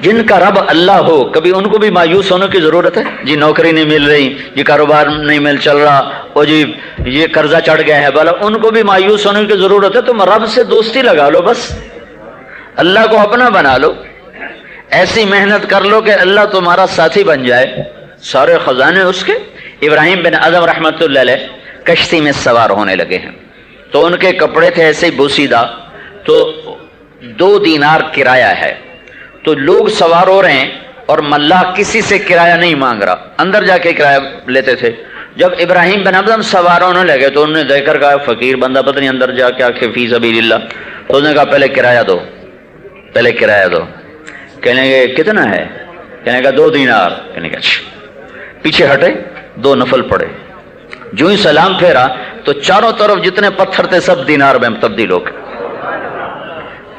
جن کا رب اللہ ہو کبھی ان کو بھی مایوس ہونے کی ضرورت ہے؟ جی نوکری نہیں مل رہی، جی کاروبار نہیں مل چل رہا، اور جی یہ قرضہ چڑھ گیا ہے، بلا ان کو بھی مایوس ہونے کی ضرورت ہے؟ تم رب سے دوستی لگا لو، بس اللہ کو اپنا بنا لو، ایسی محنت کر لو کہ اللہ تمہارا ساتھی بن جائے، سارے خزانے اس کے۔ ابراہیم بن ادم رحمت اللہ علیہ کشتی میں سوار ہونے لگے ہیں، تو ان کے کپڑے تھے ایسے ہی بوسیدہ، تو 2 دینار کرایہ ہے، تو لوگ سوار ہو رہے ہیں اور ملاح کسی سے کرایہ نہیں مانگ رہا، اندر جا کے کرایہ لیتے تھے۔ جب ابراہیم بن ادم سوار ہونے لگے تو انہوں نے دیکھ کر کہا فقیر بندہ پتہ نہیں اندر جا کے آکے فی سبیل اللہ، تو انہوں نے کہا پہلے کرایہ دو، پہلے کرایہ دو۔ کہنے گے کتنا ہے؟ کہنے گا 2 دینار۔ کہنے گا اچھا۔ پیچھے ہٹے، 2 نفل پڑے، جو ہی سلام پھیرا تو چاروں طرف جتنے پتھر تھے سب دینار میں تبدیل ہو گئے۔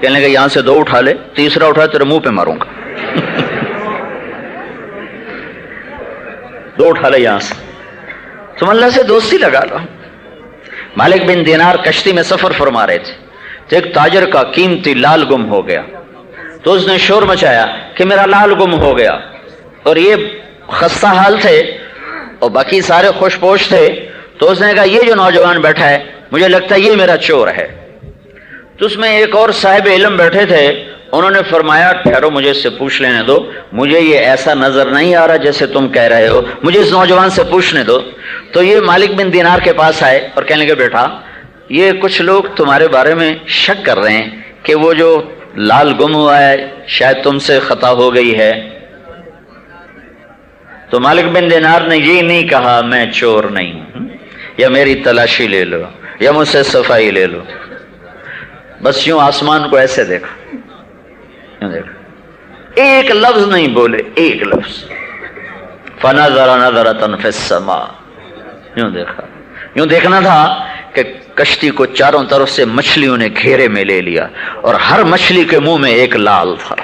کہنے لگا یہاں سے 2 اٹھا لے، تیسرا اٹھا تیرے منہ پہ ماروں گا۔ 2 اٹھا لے یہاں سے، تم اللہ سے دوستی لگا لو۔ مالک بن دینار کشتی میں سفر فرما رہے تھے، تو ایک تاجر کا قیمتی لال گم ہو گیا، تو اس نے شور مچایا کہ میرا لال گم ہو گیا، اور یہ خستہ حال تھے اور باقی سارے خوش پوش تھے، تو اس نے کہا یہ جو نوجوان بیٹھا ہے مجھے لگتا ہے یہ میرا چور ہے۔ تو اس میں ایک اور صاحب علم بیٹھے تھے، انہوں نے فرمایا ٹھہرو مجھے اس سے پوچھ لینے دو، مجھے یہ ایسا نظر نہیں آ رہا جیسے تم کہہ رہے ہو، مجھے اس نوجوان سے پوچھنے دو۔ تو یہ مالک بن دینار کے پاس آئے اور کہنے لگے بیٹا یہ کچھ لوگ تمہارے بارے میں شک کر رہے ہیں کہ وہ جو لال گم ہوا ہے شاید تم سے خطا ہو گئی ہے۔ تو مالک بن دینار نے یہ نہیں کہا میں چور نہیں ہوں، یا میری تلاشی لے لو یا مجھ سے صفائی لے لو، بس یوں آسمان کو ایسے دیکھا، ایک لفظ نہیں بولے، ایک لفظ۔ فنظر نظرۃ فی السماء، یوں دیکھا، یوں دیکھنا تھا کہ کشتی کو چاروں طرف سے مچھلیوں نے گھیرے میں لے لیا اور ہر مچھلی کے منہ میں ایک لال تھا۔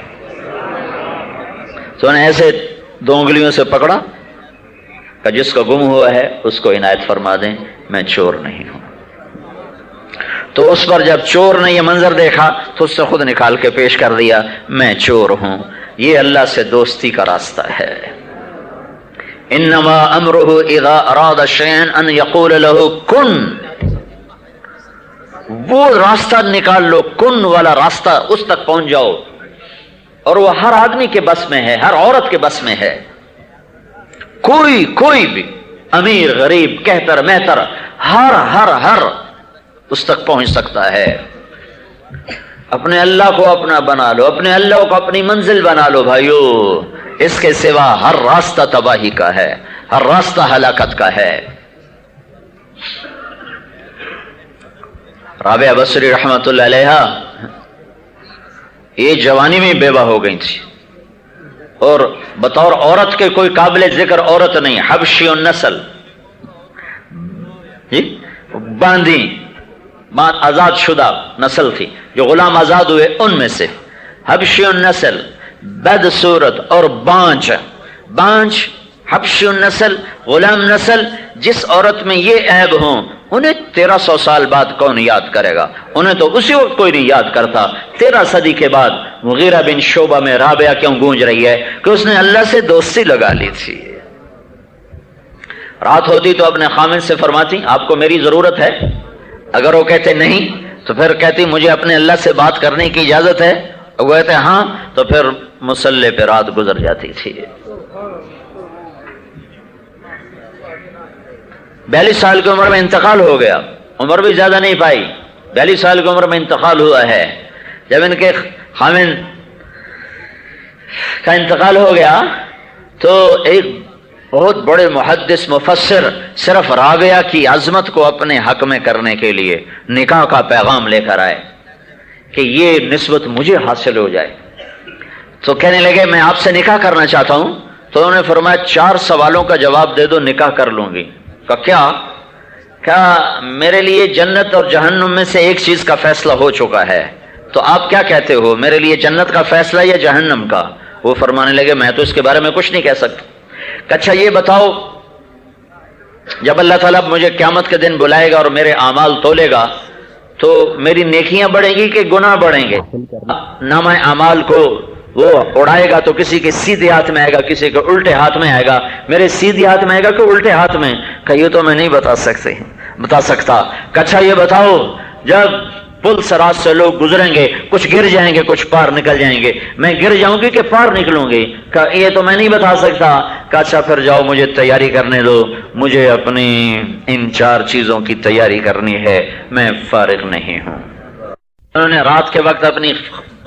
تو انہیں ایسے 2 انگلیوں سے پکڑا کہ جس کا گم ہوا ہے اس کو عنایت فرما دیں، میں چور نہیں ہوں۔ تو اس پر جب چور نے یہ منظر دیکھا تو اس سے خود نکال کے پیش کر دیا میں چور ہوں۔ یہ اللہ سے دوستی کا راستہ ہے۔ انما امرہ اذا اراد شیئا ان یقول له کن، وہ راستہ نکال لو، کن والا راستہ، اس تک پہنچ جاؤ، اور وہ ہر آدمی کے بس میں ہے، ہر عورت کے بس میں ہے۔ کوئی بھی امیر غریب کہتر مہتر ہر اس تک پہنچ سکتا ہے۔ اپنے اللہ کو اپنا بنا لو، اپنے اللہ کو اپنی منزل بنا لو بھائیو، اس کے سوا ہر راستہ تباہی کا ہے، ہر راستہ ہلاکت کا ہے۔ رابعہ بصری رحمت اللہ علیہا یہ جوانی میں بیوہ ہو گئی تھی، اور بطور عورت کے کوئی قابل ذکر عورت نہیں، حبشی النسل، باندھی آزاد شدہ نسل تھی، جو غلام آزاد ہوئے ان میں سے، حبشی النسل، بد صورت اور بانج، حبشی النسل، غلام نسل، جس عورت میں یہ عیب ہوں انہیں 1300 سال بعد کون یاد کرے گا؟ انہیں تو اسی وقت کوئی نہیں یاد کرتا۔ 13 صدی کے بعد مغیرہ بن شعبہ میں رابعہ کیوں گونج رہی ہے کہ اس نے اللہ سے دوستی لگا لی تھی۔ رات ہوتی تو اپنے خامن سے فرماتی آپ کو میری ضرورت ہے؟ اگر وہ کہتے نہیں تو پھر کہتی مجھے اپنے اللہ سے بات کرنے کی اجازت ہے؟ وہ کہتے ہاں، تو پھر مصلے پہ رات گزر جاتی تھی۔ 42 سال کی عمر میں انتقال ہو گیا، عمر بھی زیادہ نہیں پائی، 42 سال کی عمر میں انتقال ہوا ہے۔ جب ان کے خامن کا انتقال ہو گیا تو ایک بہت بڑے محدث مفسر صرف رابعہ کی عظمت کو اپنے حق میں کرنے کے لیے نکاح کا پیغام لے کر آئے کہ یہ نسبت مجھے حاصل ہو جائے۔ تو کہنے لگے میں آپ سے نکاح کرنا چاہتا ہوں۔ تو انہوں نے فرمایا 4 سوالوں کا جواب دے دو نکاح کر لوں گی۔ کیا میرے لیے جنت اور جہنم میں سے ایک چیز کا فیصلہ ہو چکا ہے، تو آپ کیا کہتے ہو، میرے لیے جنت کا فیصلہ یا جہنم کا؟ وہ فرمانے لگے میں تو اس کے بارے میں کچھ نہیں کہہ سکتا۔ اچھا یہ بتاؤ جب اللہ تعالیٰ مجھے قیامت کے دن بلائے گا اور میرے اعمال تولے گا تو میری نیکیاں بڑھیں گی کہ گناہ بڑھیں گے؟ نامہ اعمال کو وہ اڑائے گا تو کسی کے سیدھے ہاتھ میں آئے گا، کسی کے الٹے ہاتھ میں آئے گا، میرے سیدھے ہاتھ میں آئے گا کہ الٹے ہاتھ میں؟ کہ یہ تو میں نہیں بتا سکتا۔ اچھا یہ بتاؤ جب پل سرات سے لوگ گزریں گے کچھ گر جائیں گے کچھ پار نکل جائیں گے، میں گر جاؤں گی کہ پار نکلوں گی؟ کہ یہ تو میں نہیں بتا سکتا۔ کہ اچھا پھر جاؤ مجھے تیاری کرنے دو، مجھے اپنی ان 4 چیزوں کی تیاری کرنی ہے، میں فارغ نہیں ہوں۔ انہوں نے رات کے وقت اپنی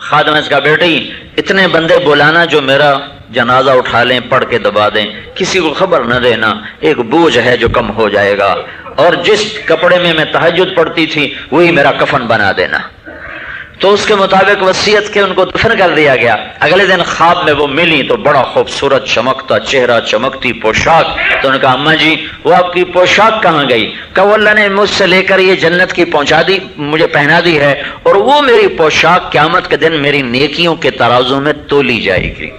خادمہ سے کہا بیٹی اتنے بندے بلانا جو میرا جنازہ اٹھا لیں، پڑھ کے دبا دیں، کسی کو خبر نہ دینا، ایک بوجھ ہے جو کم ہو جائے گا، اور جس کپڑے میں میں تہجد پڑھتی تھی وہی میرا کفن بنا دینا۔ تو اس کے مطابق وصیت کے ان کو دفن کر دیا گیا۔ اگلے دن خواب میں وہ ملی تو بڑا خوبصورت چمکتا چہرہ، چمکتی پوشاک۔ تو انہوں نے کہا اماں جی وہ آپ کی پوشاک کہاں گئی؟ کہ وہ اللہ نے مجھ سے لے کر یہ جنت کی پہنچا دی، مجھے پہنا دی ہے، اور وہ میری پوشاک قیامت کے دن میری نیکیوں کے ترازو میں تولی جائے گی۔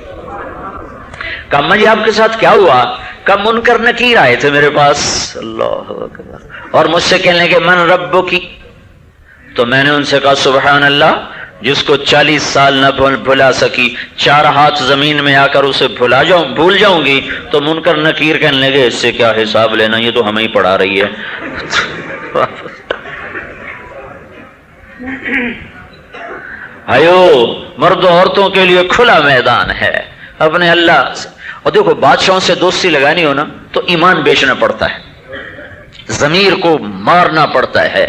کہ اماں جی آپ کے ساتھ کیا ہوا؟ کہ منکر نکیر آئے تھے میرے پاس، اللہ اکبر، اور مجھ سے کہنے لگے من ربکی؟ تو میں نے ان سے کہا سبحان اللہ، جس کو 40 سال نہ بھلا سکی 4 ہاتھ زمین میں آ کر اسے بھول جاؤں گی، تو منکر نکیر کہنے لگے اس سے کیا حساب لینا، یہ تو ہمیں ہی پڑھا رہی ہے۔ مردوں عورتوں کے لیے کھلا میدان ہے اپنے اللہ سے۔ اور دیکھو بادشاہوں سے دوستی لگانی ہو نا تو ایمان بیچنا پڑتا ہے، ضمیر کو مارنا پڑتا ہے،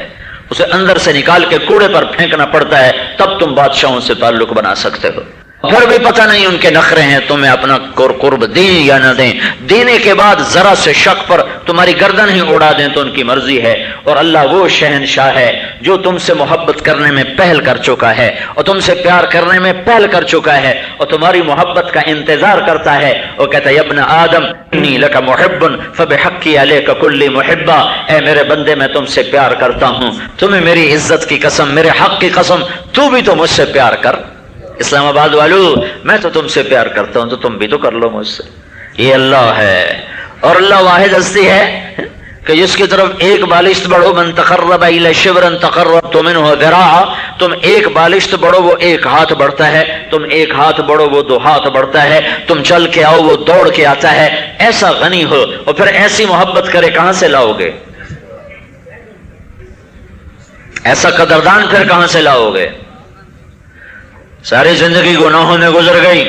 اسے اندر سے نکال کے کوڑے پر پھینکنا پڑتا ہے، تب تم بادشاہوں سے تعلق بنا سکتے ہو۔ پھر بھی پتہ نہیں ان کے نخرے ہیں تمہیں اپنا قرب دیں یا نہ دیں، دینے کے بعد ذرا سے شک پر تمہاری گردن ہی اڑا دیں تو ان کی مرضی ہے۔ اور اللہ وہ شہنشاہ ہے جو تم سے محبت کرنے میں پہل کر چکا ہے اور تم سے پیار کرنے میں پہل کر چکا ہے اور تمہاری محبت کا انتظار کرتا ہے۔ وہ کہتا ہے ابن آدم انی لک محب فبحقی علیک کل محبہ، اے میرے بندے میں تم سے پیار کرتا ہوں، تمہیں میری عزت کی قسم، میرے حق کی قسم، تو بھی تو مجھ سے پیار کر۔ اسلام آباد والو میں تو تم سے پیار کرتا ہوں تو تم بھی تو کر لو مجھ سے۔ یہ اللہ ہے، اور اللہ واحد ہستی ہے کہ جس کی طرف ایک بالشت بڑھو، من تقرب الی شبرا تقربت منہ ذراعا، تم ایک بالشت بڑھو وہ ایک ہاتھ بڑھتا ہے، تم ایک ہاتھ بڑھو وہ 2 ہاتھ بڑھتا ہے، تم چل کے آؤ وہ دوڑ کے آتا ہے۔ ایسا غنی ہو اور پھر ایسی محبت کرے کہاں سے لاؤ گے؟ ایسا قدردان پھر کہاں سے لاؤ گے؟ ساری زندگی گناہوں میں گزر گئی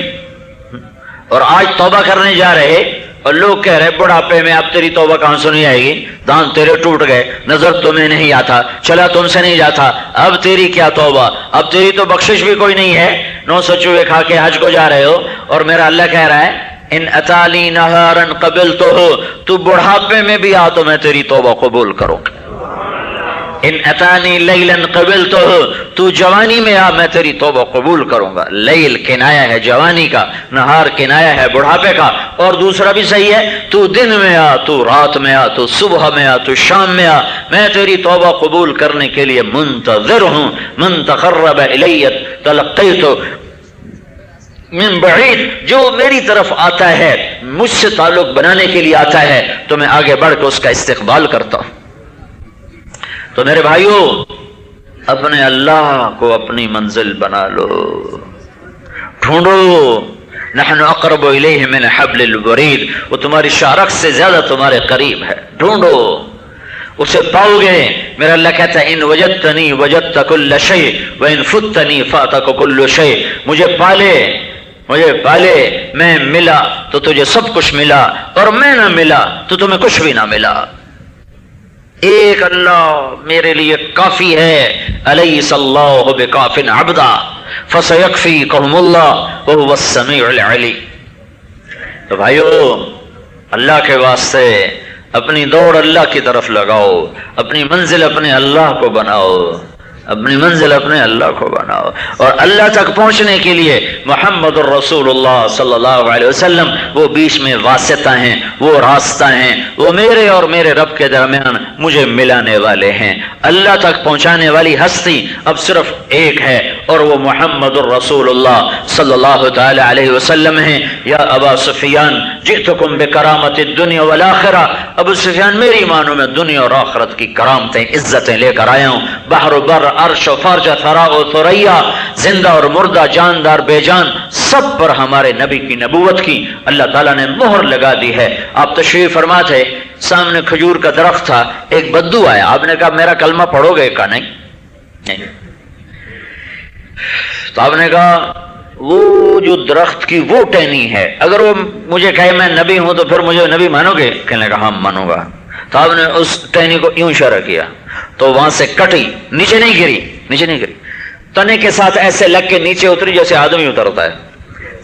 اور آج توبہ کرنے جا رہے اور لوگ کہہ رہے بڑھاپے میں اب تیری توبہ کہاں سنی آئے گی، دانت تیرے ٹوٹ گئے، نظر تمہیں نہیں آتا، چلا تم سے نہیں جاتا، اب تیری کیا توبہ، اب تیری تو بخشش بھی کوئی نہیں ہے، 900 چوہے کھا کے حج کو جا رہے ہو۔ اور میرا اللہ کہہ رہا ہے ان اتالی نہارا قبلتہ، تو بڑھاپے میں بھی آ تو میں تیری توبہ قبول کروں، ان اتانی لیلا قبلتہ، تو جوانی میں آ میں تیری توبہ قبول کروں گا۔ لیل کنایا ہے جوانی کا، نہار کنایا ہے بڑھاپے کا، اور دوسرا بھی صحیح ہے، تو دن میں آ، تو رات میں آ، تو صبح میں آ، تو شام میں آ، میں تیری توبہ قبول کرنے کے لیے منتظر ہوں۔ من تقرب الی تلقیت من بعید، جو میری طرف آتا ہے مجھ سے تعلق بنانے کے لیے آتا ہے تو میں آگے بڑھ کے اس کا استقبال کرتا ہوں۔ تو میرے بھائیوں اپنے اللہ کو اپنی منزل بنا لو، ڈھونڈو، نحن اقرب الیہ من حبل الورید، وہ تمہاری شارخ سے زیادہ تمہارے قریب ہے، ڈھونڈو اسے پاؤ گے۔ میرا اللہ کہتا ہے ان وجدتنی وجدت کل شیء وان فتنی فاتک کل شیء، مجھے پالے میں ملا تو تجھے سب کچھ ملا، اور میں نہ ملا تو تمہیں کچھ بھی نہ ملا۔ ایک اللہ میرے لیے کافی ہے، الیس اللہ بکاف عبدا فسیکفیکہم اللہ وہو السمیع العلیم۔ تو بھائیو اللہ کے واسطے اپنی دوڑ اللہ کی طرف لگاؤ، اپنی منزل اپنے اللہ کو بناؤ، اپنی منزل اپنے اللہ کو بناؤ، اور اللہ تک پہنچنے کے لیے محمد الرسول اللہ صلی اللہ علیہ وسلم وہ بیچ میں واسطہ ہیں، وہ راستہ ہیں، وہ میرے اور میرے رب کے درمیان مجھے ملانے والے ہیں۔ اللہ تک پہنچانے والی ہستی اب صرف ایک ہے اور وہ محمد الرسول اللہ صلی اللہ تعالی علیہ وسلم ہیں۔ یا ابا سفیان جئتکم بکرامت الدنیا والآخرہ، ابو سفیان میری مانوں میں دنیا اور آخرت کی کرامتیں عزتیں لے کر آیا ہوں۔ بحر و بر، عرش و فرج، ثرا و ثریا، زندہ اور مردہ، جاندار بے جان، سب پر ہمارے نبی کی نبوت کی اللہ تعالیٰ نے مہر لگا دی ہے۔ آپ تشریف فرما تھے، سامنے کھجور کا درخت تھا، ایک بدو آیا، آپ نے کہا میرا کلمہ پڑھو گے؟ کہا نہیں۔ تو آپ نے کہا وہ جو درخت کی وہ ٹہنی ہے، اگر وہ مجھے کہے میں نبی ہوں تو پھر مجھے نبی مانو گے؟ کہنے لگا ہاں مانوں گا۔ تو آپ نے اس ٹہنی کو یوں اشارہ کیا تو وہاں سے کٹی، نیچے نہیں گری، تنے کے ساتھ ایسے لگ کے نیچے اتری جیسے آدمی اترتا ہے،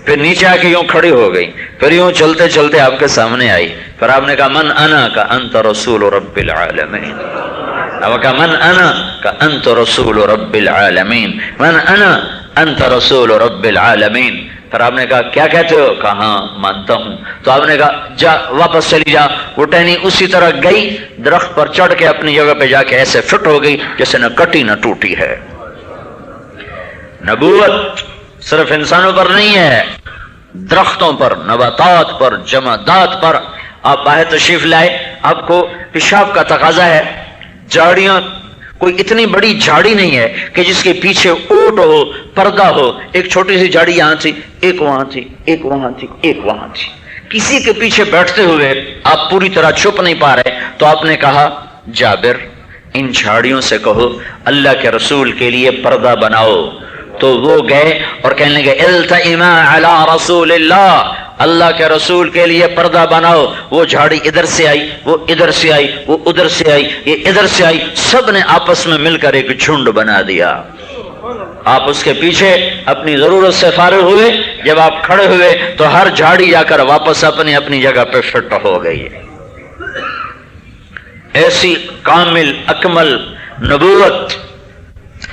پھر نیچے آ کے یوں کھڑی ہو گئی، پھر یوں چلتے چلتے آپ کے سامنے آئی، پھر آپ نے کہا من انا؟ کا انت رسول رب العالمین۔ اب کہا من انا؟ کا انت رسول رب العالمین، من انا؟ انت رسول رب العالمین۔ پھر آپ نے کہا کیا کہتے ہو؟ کہا ہاں مانتا ہوں۔ تو آپ نے کہا جا واپس چلی جا۔ وہ ٹہنی اسی طرح گئی، درخت پر چڑھ کے اپنی جگہ پہ جا کے ایسے فٹ ہو گئی جیسے نہ کٹی نہ ٹوٹی ہے۔ نبوت صرف انسانوں پر نہیں ہے، درختوں پر، نباتات پر، جمادات پر۔ آپ باہر تشریف لائے، آپ کو پیشاب کا تقاضا ہے، جھاڑیاں، کوئی اتنی بڑی جھاڑی نہیں ہے کہ جس کے پیچھے اوٹ ہو، پردہ ہو، ایک چھوٹی سی جھاڑی یہاں تھی، ایک وہاں تھی، ایک وہاں تھی، ایک وہاں تھی، کسی کے پیچھے بیٹھتے ہوئے آپ پوری طرح چھپ نہیں پا رہے۔ تو آپ نے کہا جابر ان جھاڑیوں سے کہو اللہ کے رسول کے لیے پردہ بناؤ، تو وہ گئے اور کہنے لگے التئما علی رسول اللہ، اللہ کے رسول کے لیے پردہ بناؤ. وہ جھاڑی ادھر سے آئی، وہ ادھر سے آئی، وہ ادھر سے آئی، یہ ادھر سے آئی، سب نے آپس میں مل کر ایک جھنڈ بنا دیا. آپ اس کے پیچھے اپنی ضرورت سے فارغ ہوئے، جب آپ کھڑے ہوئے تو ہر جھاڑی جا کر واپس اپنی اپنی جگہ پہ فٹ ہو گئی. ایسی کامل اکمل نبوت،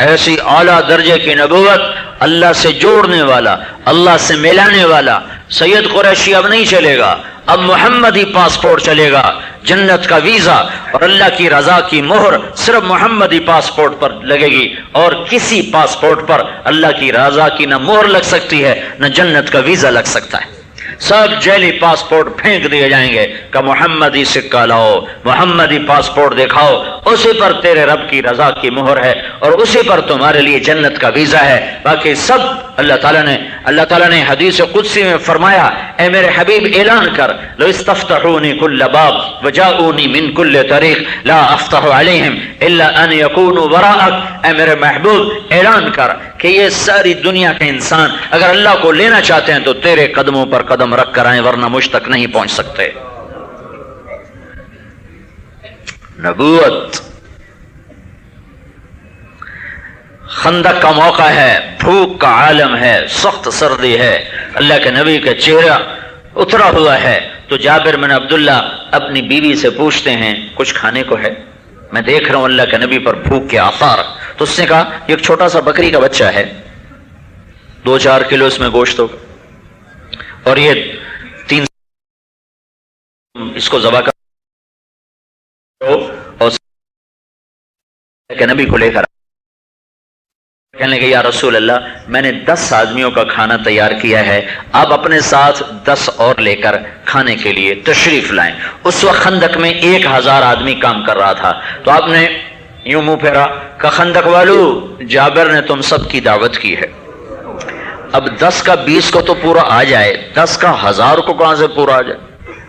ایسی اعلیٰ درجے کی نبوت، اللہ سے جوڑنے والا، اللہ سے ملانے والا. سید قریشی اب نہیں چلے گا، اب محمدی پاسپورٹ چلے گا. جنت کا ویزا اور اللہ کی رضا کی مہر صرف محمدی پاسپورٹ پر لگے گی، اور کسی پاسپورٹ پر اللہ کی رضا کی نہ مہر لگ سکتی ہے نہ جنت کا ویزا لگ سکتا ہے. سب جعلی پاسپورٹ پھینک دیے جائیں گے کہ محمدی سکہ لاؤ، محمدی پاسپورٹ دکھاؤ، اسی پر تیرے رب کی رضا کی مہر ہے اور اسی پر تمہارے لیے جنت کا ویزا ہے. باقی سب اللہ تعالیٰ نے حدیث قدسی میں فرمایا، اے میرے حبیب اعلان کر، لو استفتحونی کل باب وجاؤنی من کل طریق لا افتح علیہم الا ان یکونوا وراءک. اے میرے محبوب اعلان کر کہ یہ ساری دنیا کے انسان اگر اللہ کو لینا چاہتے ہیں تو تیرے قدموں پر قدم رکھ کر آئیں، ورنہ مجھ تک نہیں پہنچ سکتے. نبوت. خندق کا موقع ہے، بھوک کا عالم ہے، سخت سردی ہے، اللہ کے نبی کا چہرہ اترا ہوا ہے. تو جابر بن عبداللہ اپنی بیوی سے پوچھتے ہیں کچھ کھانے کو ہے؟ میں دیکھ رہا ہوں اللہ کے نبی پر بھوک کے آثار. تو اس نے کہا ایک چھوٹا سا بکری کا بچہ ہے، 2-4 کلو اس میں گوشت ہوگا، اور یہ 3 اس کو ذبح کر اور کہ نبی کو لے کر. کہنے لگے یا رسول اللہ، میں نے 10 آدمیوں کا کھانا تیار کیا ہے، آپ اپنے ساتھ 10 اور لے کر کھانے کے لیے تشریف لائیں. اس وقت خندق میں 1000 آدمی کام کر رہا تھا. تو آپ نے یوں منہ پھیرا کہ خندق والو، جابر نے تم سب کی دعوت کی ہے، اب 10 کا 20 کو تو پورا آ جائے، 10 کا 1000 کو کہاں سے پورا آ جائے؟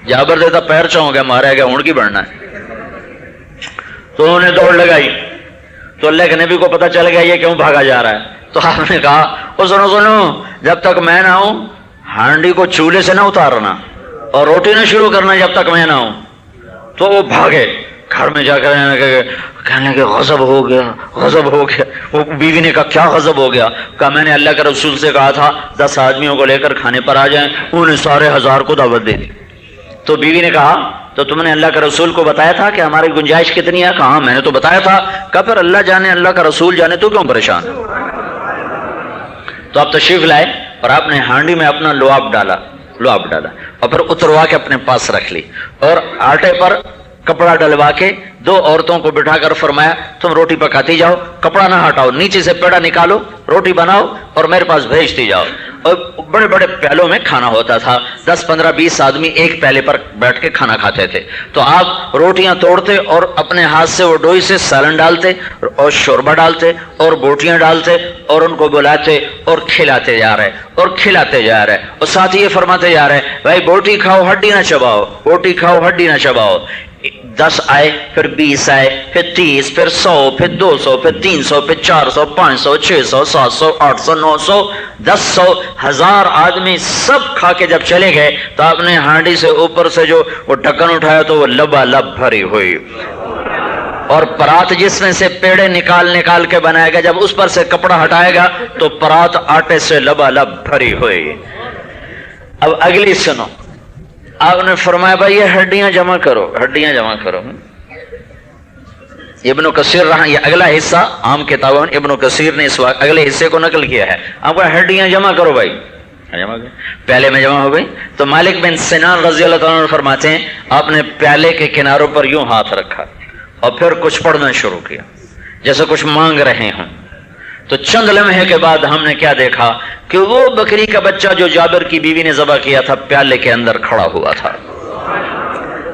جابر دیتا پیر چاہوں گیا، مارا گیا اونٹ کی بڑھنا ہے. تو انہوں نے دوڑ لگائی تو اللہ کے نبی کو پتہ چل گیا یہ کیوں بھاگا جا رہا ہے. تو آپ نے کہا او سنو، جب تک میں نہ ہوں ہانڈی کو چولہے سے نہ اتارنا اور روٹی نہ شروع کرنا جب تک میں نہ ہوں. تو وہ بھاگے، گھر میں جا کر کہنے لگے غضب ہو گیا، غضب ہو گیا. وہ بیوی نے کہا کیا غضب ہو گیا؟ کہا میں نے اللہ کے رسول سے کہا تھا 10 آدمیوں کو لے کر کھانے پر آ جائیں، انہوں نے سارے 1000 کو دعوت دے دی. تو بیوی نے کہا تو تم نے اللہ کے رسول کو بتایا تھا کہ ہماری گنجائش کتنی ہے؟ کہا میں نے تو بتایا تھا. کہا پھر اللہ جانے اللہ کا رسول جانے تو کیوں پریشان؟ تو آپ تشریف لائے اور آپ نے ہانڈی میں اپنا لعاب ڈالا اور پھر اتروا کے اپنے پاس رکھ لی اور آٹے پر کپڑا ڈلوا کے 2 عورتوں کو بٹھا کر فرمایا تم روٹی پکاتی جاؤ، کپڑا نہ ہٹاؤ، نیچے سے پیڑا نکالو، روٹی بناؤ اور میرے پاس بھیجتی جاؤ. اور بڑے بڑے پیالوں میں کھانا ہوتا تھا، 10 15 20 آدمی ایک پیالے پر بیٹھ کے کھانا کھاتے تھے. تو آپ روٹیاں توڑتے اور اپنے ہاتھ سے وہ ڈوئی سے سالن ڈالتے اور شوربہ ڈالتے اور بوٹیاں ڈالتے اور ان کو بلاتے اور کھلاتے جا رہے اور ساتھ ہی یہ فرماتے جا رہے بھائی بوٹی کھاؤ ہڈی نہ چباؤ، بوٹی کھاؤ ہڈی نہ چباؤ. 10 آئے، پھر 20 آئے، پھر 30، پھر 100، پھر 200، پھر 300، پھر 400، 500، 600، 700، 800، 900، 1100، 1000 آدمی سب کھا کے جب چلے گئے تو آپ نے ہانڈی سے اوپر سے جو وہ ڈھکن اٹھایا تو وہ لبالب بھری ہوئی، اور پرات جس میں سے پیڑے نکال کے بنائے گا، جب اس پر سے کپڑا ہٹائے گا تو پرات آٹے سے لبالب بھری ہوئی. اب اگلی سنو، آپ نے فرمایا بھائی یہ ہڈیاں جمع کرو. ابن کثیر رہا یہ اگلا حصہ عام کتابوں میں ابن کثیر نے اس وقت اگلے حصے کو نقل کیا ہے. آپ کو ہڈیاں جمع کرو بھائی، پیالے میں جمع ہو گئی. تو مالک بن سنان رضی اللہ تعالیٰ عنہ فرماتے ہیں آپ نے پیالے کے کناروں پر یوں ہاتھ رکھا اور پھر کچھ پڑھنا شروع کیا جیسے کچھ مانگ رہے ہوں. تو چند لمحے کے بعد ہم نے کیا دیکھا کہ وہ بکری کا بچہ جو جابر کی بیوی نے ذبح کیا تھا پیالے کے اندر کھڑا ہوا تھا.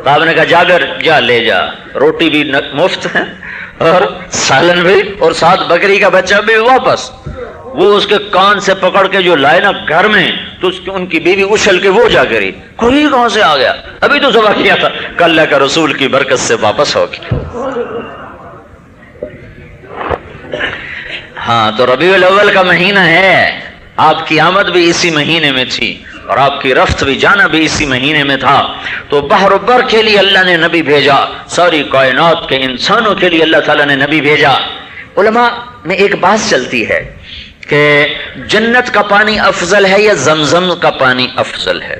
تو آپ نے کہا جابر جا لے جا، روٹی بھی مفت ہے اور سالن بھی اور ساتھ بکری کا بچہ بھی واپس. وہ اس کے کان سے پکڑ کے جو لائے نا گھر میں تو ان کی بیوی اچھل کے وہ جا گری، کوئی کہاں سے آ گیا، ابھی تو ذبح کیا تھا. اللہ کا رسول کی برکت سے واپس ہو گیا. ہاں تو ربیع الاول کا مہینہ ہے، آپ کی آمد بھی اسی مہینے میں تھی اور آپ کی رفت بھی جانا بھی اسی مہینے میں تھا، تو بحر و بر کے لیے اللہ نے نبی بھیجا، ساری کائنات کے انسانوں کے لیے اللہ تعالیٰ نے نبی بھیجا۔ علماء میں ایک بات چلتی ہے کہ جنت کا پانی افضل ہے یا زمزم کا پانی افضل ہے؟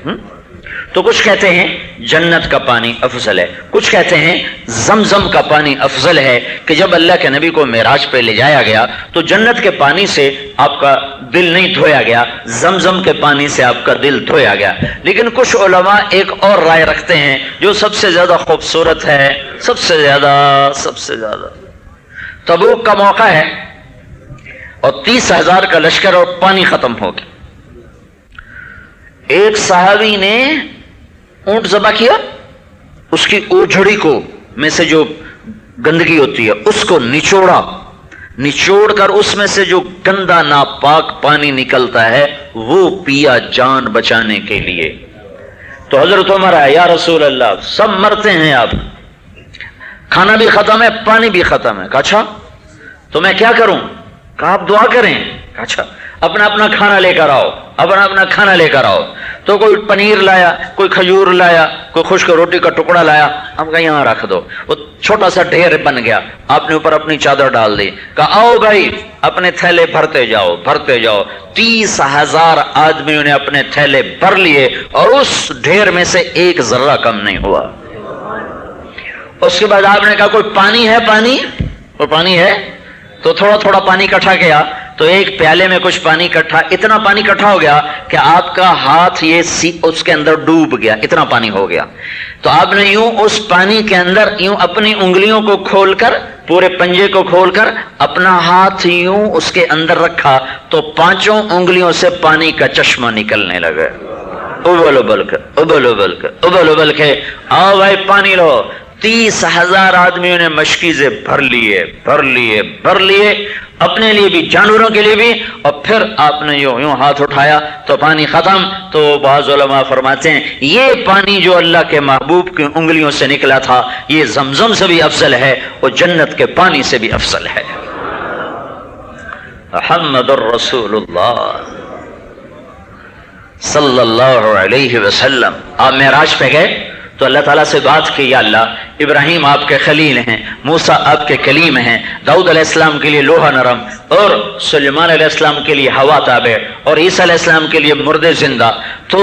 تو کچھ کہتے ہیں جنت کا پانی افضل ہے، کچھ کہتے ہیں زمزم کا پانی افضل ہے، کہ جب اللہ کے نبی کو معراج پہ لے جایا گیا تو جنت کے پانی سے آپ کا دل نہیں دھویا گیا، زمزم کے پانی سے آپ کا دل دھویا گیا۔ لیکن کچھ علماء ایک اور رائے رکھتے ہیں جو سب سے زیادہ خوبصورت ہے، سب سے زیادہ تبوک کا موقع ہے اور 30,000 کا لشکر اور پانی ختم ہو گیا، ایک صحابی نے اونٹ ذبح کیا، اس کی اوجھڑی کو میں سے جو گندگی ہوتی ہے اس کو نچوڑ کر اس میں سے جو گندا ناپاک پانی نکلتا ہے وہ پیا جان بچانے کے لیے۔ تو حضرت عمر ہے، یا رسول اللہ سب مرتے ہیں، آپ کھانا بھی ختم ہے پانی بھی ختم ہے۔ کہا اچھا تو میں کیا کروں؟ کہا آپ دعا کریں۔ کہا اچھا اپنا کھانا لے کر آؤ، اپنا کھانا لے کر آؤ۔ تو کوئی پنیر لایا، کوئی کھجور لایا، کوئی خشک روٹی کا ٹکڑا لایا، ہم کہا یہاں رکھ دو، وہ چھوٹا سا ڈھیر بن گیا، آپ نے اوپر اپنی چادر ڈال دی، کہا آؤ بھائی اپنے تھیلے بھرتے جاؤ۔ 30,000 آدمیوں نے اپنے تھیلے بھر لیے اور اس ڈھیر میں سے ایک ذرہ کم نہیں ہوا۔ اس کے بعد آپ نے کہا کوئی پانی ہے؟ کوئی پانی ہے؟ تو تھوڑا پانی اکٹھا کیا، تو ایک پیالے میں کچھ پانی اکٹھا، اتنا پانی اکٹھا ہو گیا کہ آپ کا ہاتھ یہ اس کے اندر ڈوب گیا، اتنا پانی ہو گیا۔ تو آپ نے یوں اس پانی کے اندر یوں اپنی انگلیوں کو کھول کر، پورے پنجے کو کھول کر اپنا ہاتھ یوں اس کے اندر رکھا تو 5 انگلیوں سے پانی کا چشمہ نکلنے لگا، ابل ابل کے آؤ بھائی پانی لو۔ 30,000 آدمیوں نے مشکیزیں بھر لیے اپنے لیے بھی جانوروں کے لیے بھی، اور پھر آپ نے یوں ہاتھ اٹھایا تو پانی ختم۔ تو بعض علماء فرماتے ہیں یہ پانی جو اللہ کے محبوب کی انگلیوں سے نکلا تھا یہ زمزم سے بھی افضل ہے اور جنت کے پانی سے بھی افضل ہے۔ محمد الرسول اللہ صلی اللہ علیہ وسلم آپ معراج پہ گئے تو اللہ تعالیٰ سے بات کی، یا اللہ ابراہیم آپ کے خلیل ہیں، موسیٰ آپ کے کلیم ہیں، داؤد علیہ السلام کے لیے لوہا نرم، اور سلیمان علیہ السلام کے لیے ہوا تابع، اور عیسیٰ علیہ السلام کے لیے مردے زندہ، تو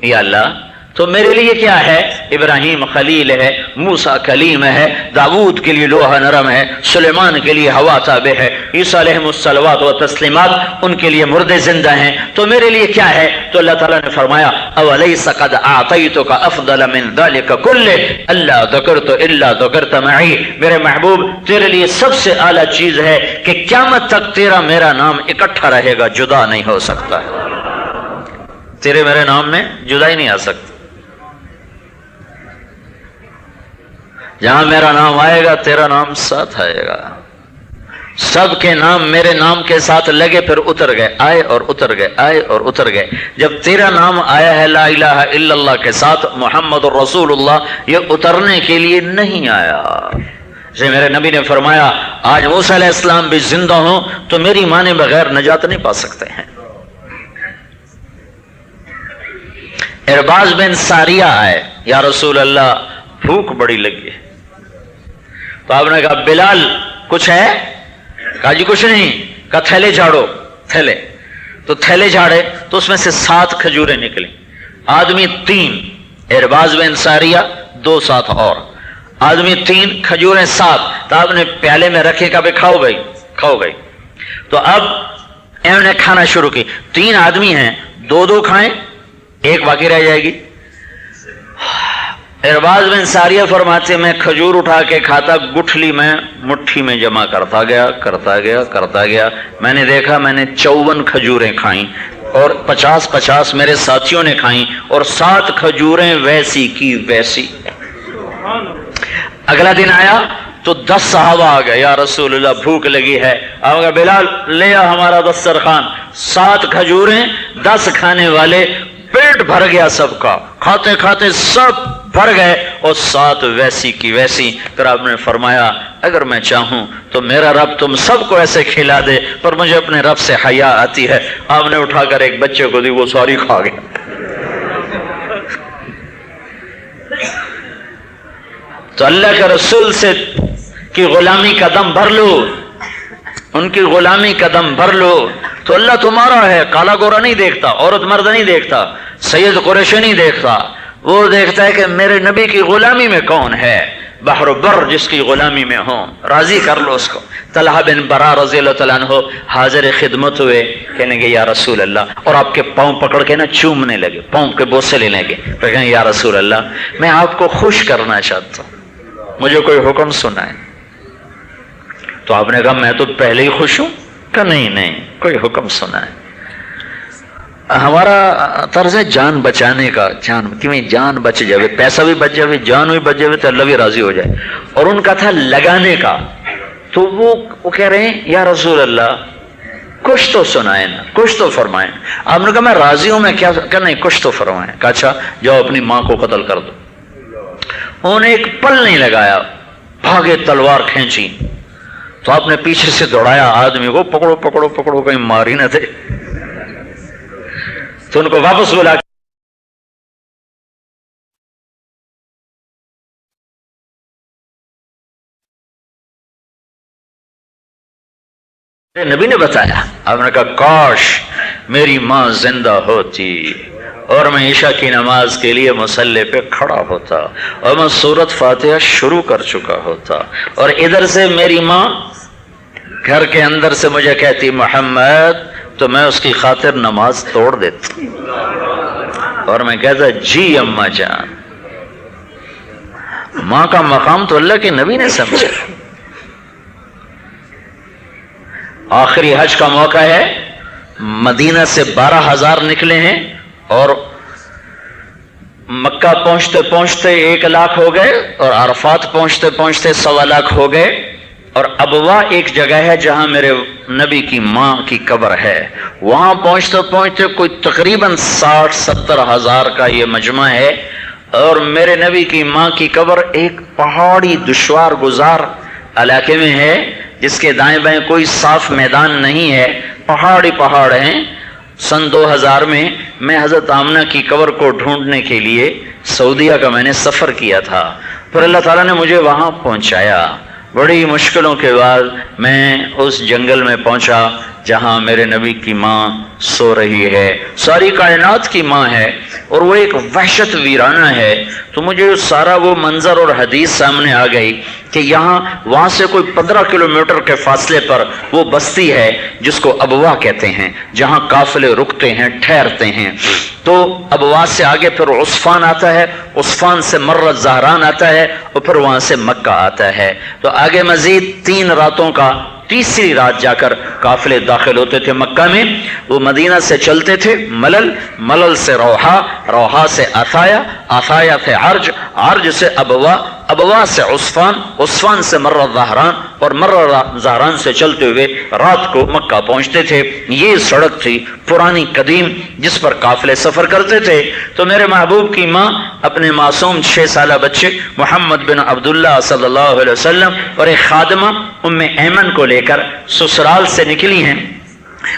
یا اللہ تو میرے لیے کیا ہے؟ ابراہیم خلیل ہے، موسیٰ کلیم ہے، داؤد کے لیے لوہا نرم ہے، سلیمان کے لیے ہوا تابع ہے، عیسیٰ علیہ الصلوات و تسلیمات ان کے لیے مردے زندہ ہیں، تو میرے لیے کیا ہے؟ تو اللہ تعالیٰ نے فرمایا اولیس قد اعطیتک افضل من ذلک کلہ الا ذکرت الا ذکرت معی، میرے محبوب تیرے لیے سب سے اعلیٰ چیز ہے کہ قیامت تک تیرا میرا نام اکٹھا رہے گا، جدا نہیں ہو سکتا ہے، تیرے میرے نام میں جدائی نہیں آ سکتی، جہاں میرا نام آئے گا تیرا نام ساتھ آئے گا، سب کے نام میرے نام کے ساتھ لگے پھر اتر گئے، آئے اور اتر گئے، آئے اور اتر گئے۔ جب تیرا نام آیا ہے لا الہ الا اللہ کے ساتھ محمد الرسول اللہ، یہ اترنے کے لیے نہیں آیا۔ جیسے میرے نبی نے فرمایا آج موسیٰ علیہ السلام بھی زندہ ہوں تو میری مانے بغیر نجات نہیں پا سکتے ہیں۔ ارباز بن ساریہ آئے، یا رسول اللہ بھوک بڑی لگی ہے، تو آپ نے کہا بلال کچھ ہے؟ کہا جی کچھ نہیں۔ کہا تھیلے جھاڑو، تھیلے، تو تھیلے جھاڑے تو اس میں سے 7 کھجوریں نکلی، آدمی 3، ارباز بن ساریہ 2 ساتھ اور آدمی 3، کھجوریں 7، تو آپ نے پیالے میں رکھے، کہا بھائی کھاؤ بھائی، کھاؤ بھائی۔ تو اب انہوں نے کھانا شروع کی، 3 آدمی ہیں، 2 کھائیں، 1 باقی رہ جائے گی۔ ارباز بن ساریہ فرماتے میں کھجور اٹھا کے کھاتا، گٹھلی میں مٹھی میں جمع کرتا گیا، میں نے دیکھا میں نے 54 کھجوریں کھائیں اور 50 میرے ساتھیوں نے کھائیں، اور 7 کھجوریں ویسی کی ویسی۔ اگلا دن آیا تو 10 صحابہ آ گئے، یا رسول اللہ بھوک لگی ہے، آپ کہا بلال لے آ ہمارا دسترخوان، 7 کھجوریں 10 کھانے والے، پیٹ بھر گیا سب کا، کھاتے کھاتے سب بھر گئے اور ساتھ ویسی کی ویسی. پھر آپ نے فرمایا اگر میں چاہوں تو میرا رب تم سب کو ایسے کھلا دے، پر مجھے اپنے رب سے حیا آتی ہے. آپ نے اٹھا کر ایک بچے کو دی، وہ ساری کھا گیا. تو اللہ کے رسول سے کی غلامی کا دم بھر لو، ان کی غلامی کا دم بھر لو تو اللہ تمہارا ہے. کالا گورا نہیں دیکھتا، عورت مرد نہیں دیکھتا، سید قریشی نہیں دیکھتا، وہ دیکھتا ہے کہ میرے نبی کی غلامی میں کون ہے. بحر و بر جس کی غلامی میں ہوں، راضی کر لو اس کو. طلحہ بن برا رضی اللہ تعالیٰ عنہ حاضر خدمت ہوئے، کہنے گے یا رسول اللہ، اور آپ کے پاؤں پکڑ کے نا چومنے لگے، پاؤں کے بوسے لینے لگے. پھر کہیں یا رسول اللہ میں آپ کو خوش کرنا چاہتا ہوں، مجھے کوئی حکم سنائے. تو آپ نے کہا میں تو پہلے ہی خوش ہوں. کہ نہیں کوئی حکم سنائے. ہمارا طرز ہے جان بچانے کا، جان بچ جائے، پیسہ بھی بچ جائے، جان بھی بچ جائے تو اللہ بھی راضی ہو جائے. اور ان کا تھا لگانے کا. تو وہ کہہ رہے ہیں یا رسول اللہ کچھ تو سنائے نا، کچھ تو فرمائیں. آپ نے کہا میں راضی ہوں، میں کیا کہ نہیں کچھ تو فرمائیں. کہا اچھا جاؤ اپنی ماں کو قتل کر دو. انہوں نے ایک پل نہیں لگایا، بھاگے تلوار کھینچی. تو آپ نے پیچھے سے دوڑایا آدمی کو، پکڑو پکڑو پکڑو کہیں مار ہی نہ دے. تو ان کو واپس بلا نبی نے بتایا. آپ نے کہا کاش میری ماں زندہ ہوتی اور میں عشاء کی نماز کے لیے مصلی پہ کھڑا ہوتا اور میں سورۃ فاتحہ شروع کر چکا ہوتا، اور ادھر سے میری ماں گھر کے اندر سے مجھے کہتی محمد، تو میں اس کی خاطر نماز توڑ دیتا اور میں کہتا جی اماں جان. ماں کا مقام تو اللہ کے نبی نے سمجھا. آخری حج کا موقع ہے، مدینہ سے 12,000 نکلے ہیں اور مکہ پہنچتے پہنچتے 1 لاکھ ہو گئے اور عرفات پہنچتے پہنچتے 1.25 لاکھ ہو گئے. اور ابوا ایک جگہ ہے جہاں میرے نبی کی ماں کی قبر ہے، وہاں پہنچتے پہنچتے کوئی تقریباً 60-70 ہزار کا یہ مجمع ہے. اور میرے نبی کی ماں کی قبر ایک پہاڑی دشوار گزار علاقے میں ہے، جس کے دائیں بائیں کوئی صاف میدان نہیں ہے، پہاڑی پہاڑ ہیں. سن 2000 میں حضرت آمنہ کی قبر کو ڈھونڈنے کے لیے سعودیہ کا میں نے سفر کیا تھا. پھر اللہ تعالیٰ نے مجھے وہاں پہنچایا. بڑی مشکلوں کے بعد میں اس جنگل میں پہنچا جہاں میرے نبی کی ماں سو رہی ہے. ساری کائنات کی ماں ہے اور وہ ایک وحشت ویرانہ ہے. تو مجھے سارا وہ منظر اور حدیث سامنے آ گئی کہ وہاں سے کوئی 15 کلومیٹر کے فاصلے پر وہ بستی ہے جس کو ابوا کہتے ہیں، جہاں قافلے رکتے ہیں، ٹھہرتے ہیں. تو ابوا سے آگے پھر عصفان آتا ہے، عصفان سے مرہ زہران آتا ہے اور پھر وہاں سے مکہ آتا ہے. تو آگے مزید 3 راتوں کا، تیسری رات جا کر قافلے داخل ہوتے تھے مکہ میں. وہ مدینہ سے چلتے تھے ملل، ملل سے روحا، روحا سے عطایا، عطایا سے عرج، عرج سے ابوا، ابوا سے عصفان، عصفان سے مرہ زہران اور مرہ زہران سے چلتے ہوئے رات کو مکہ پہنچتے تھے. یہ سڑک تھی پرانی قدیم جس پر قافلے سفر کرتے تھے. تو میرے محبوب کی ماں اپنے معصوم 6 سالہ بچے محمد بن عبداللہ صلی اللہ علیہ وسلم اور ایک خادمہ ام ایمن کو لے کر سسرال سے نکلی ہیں،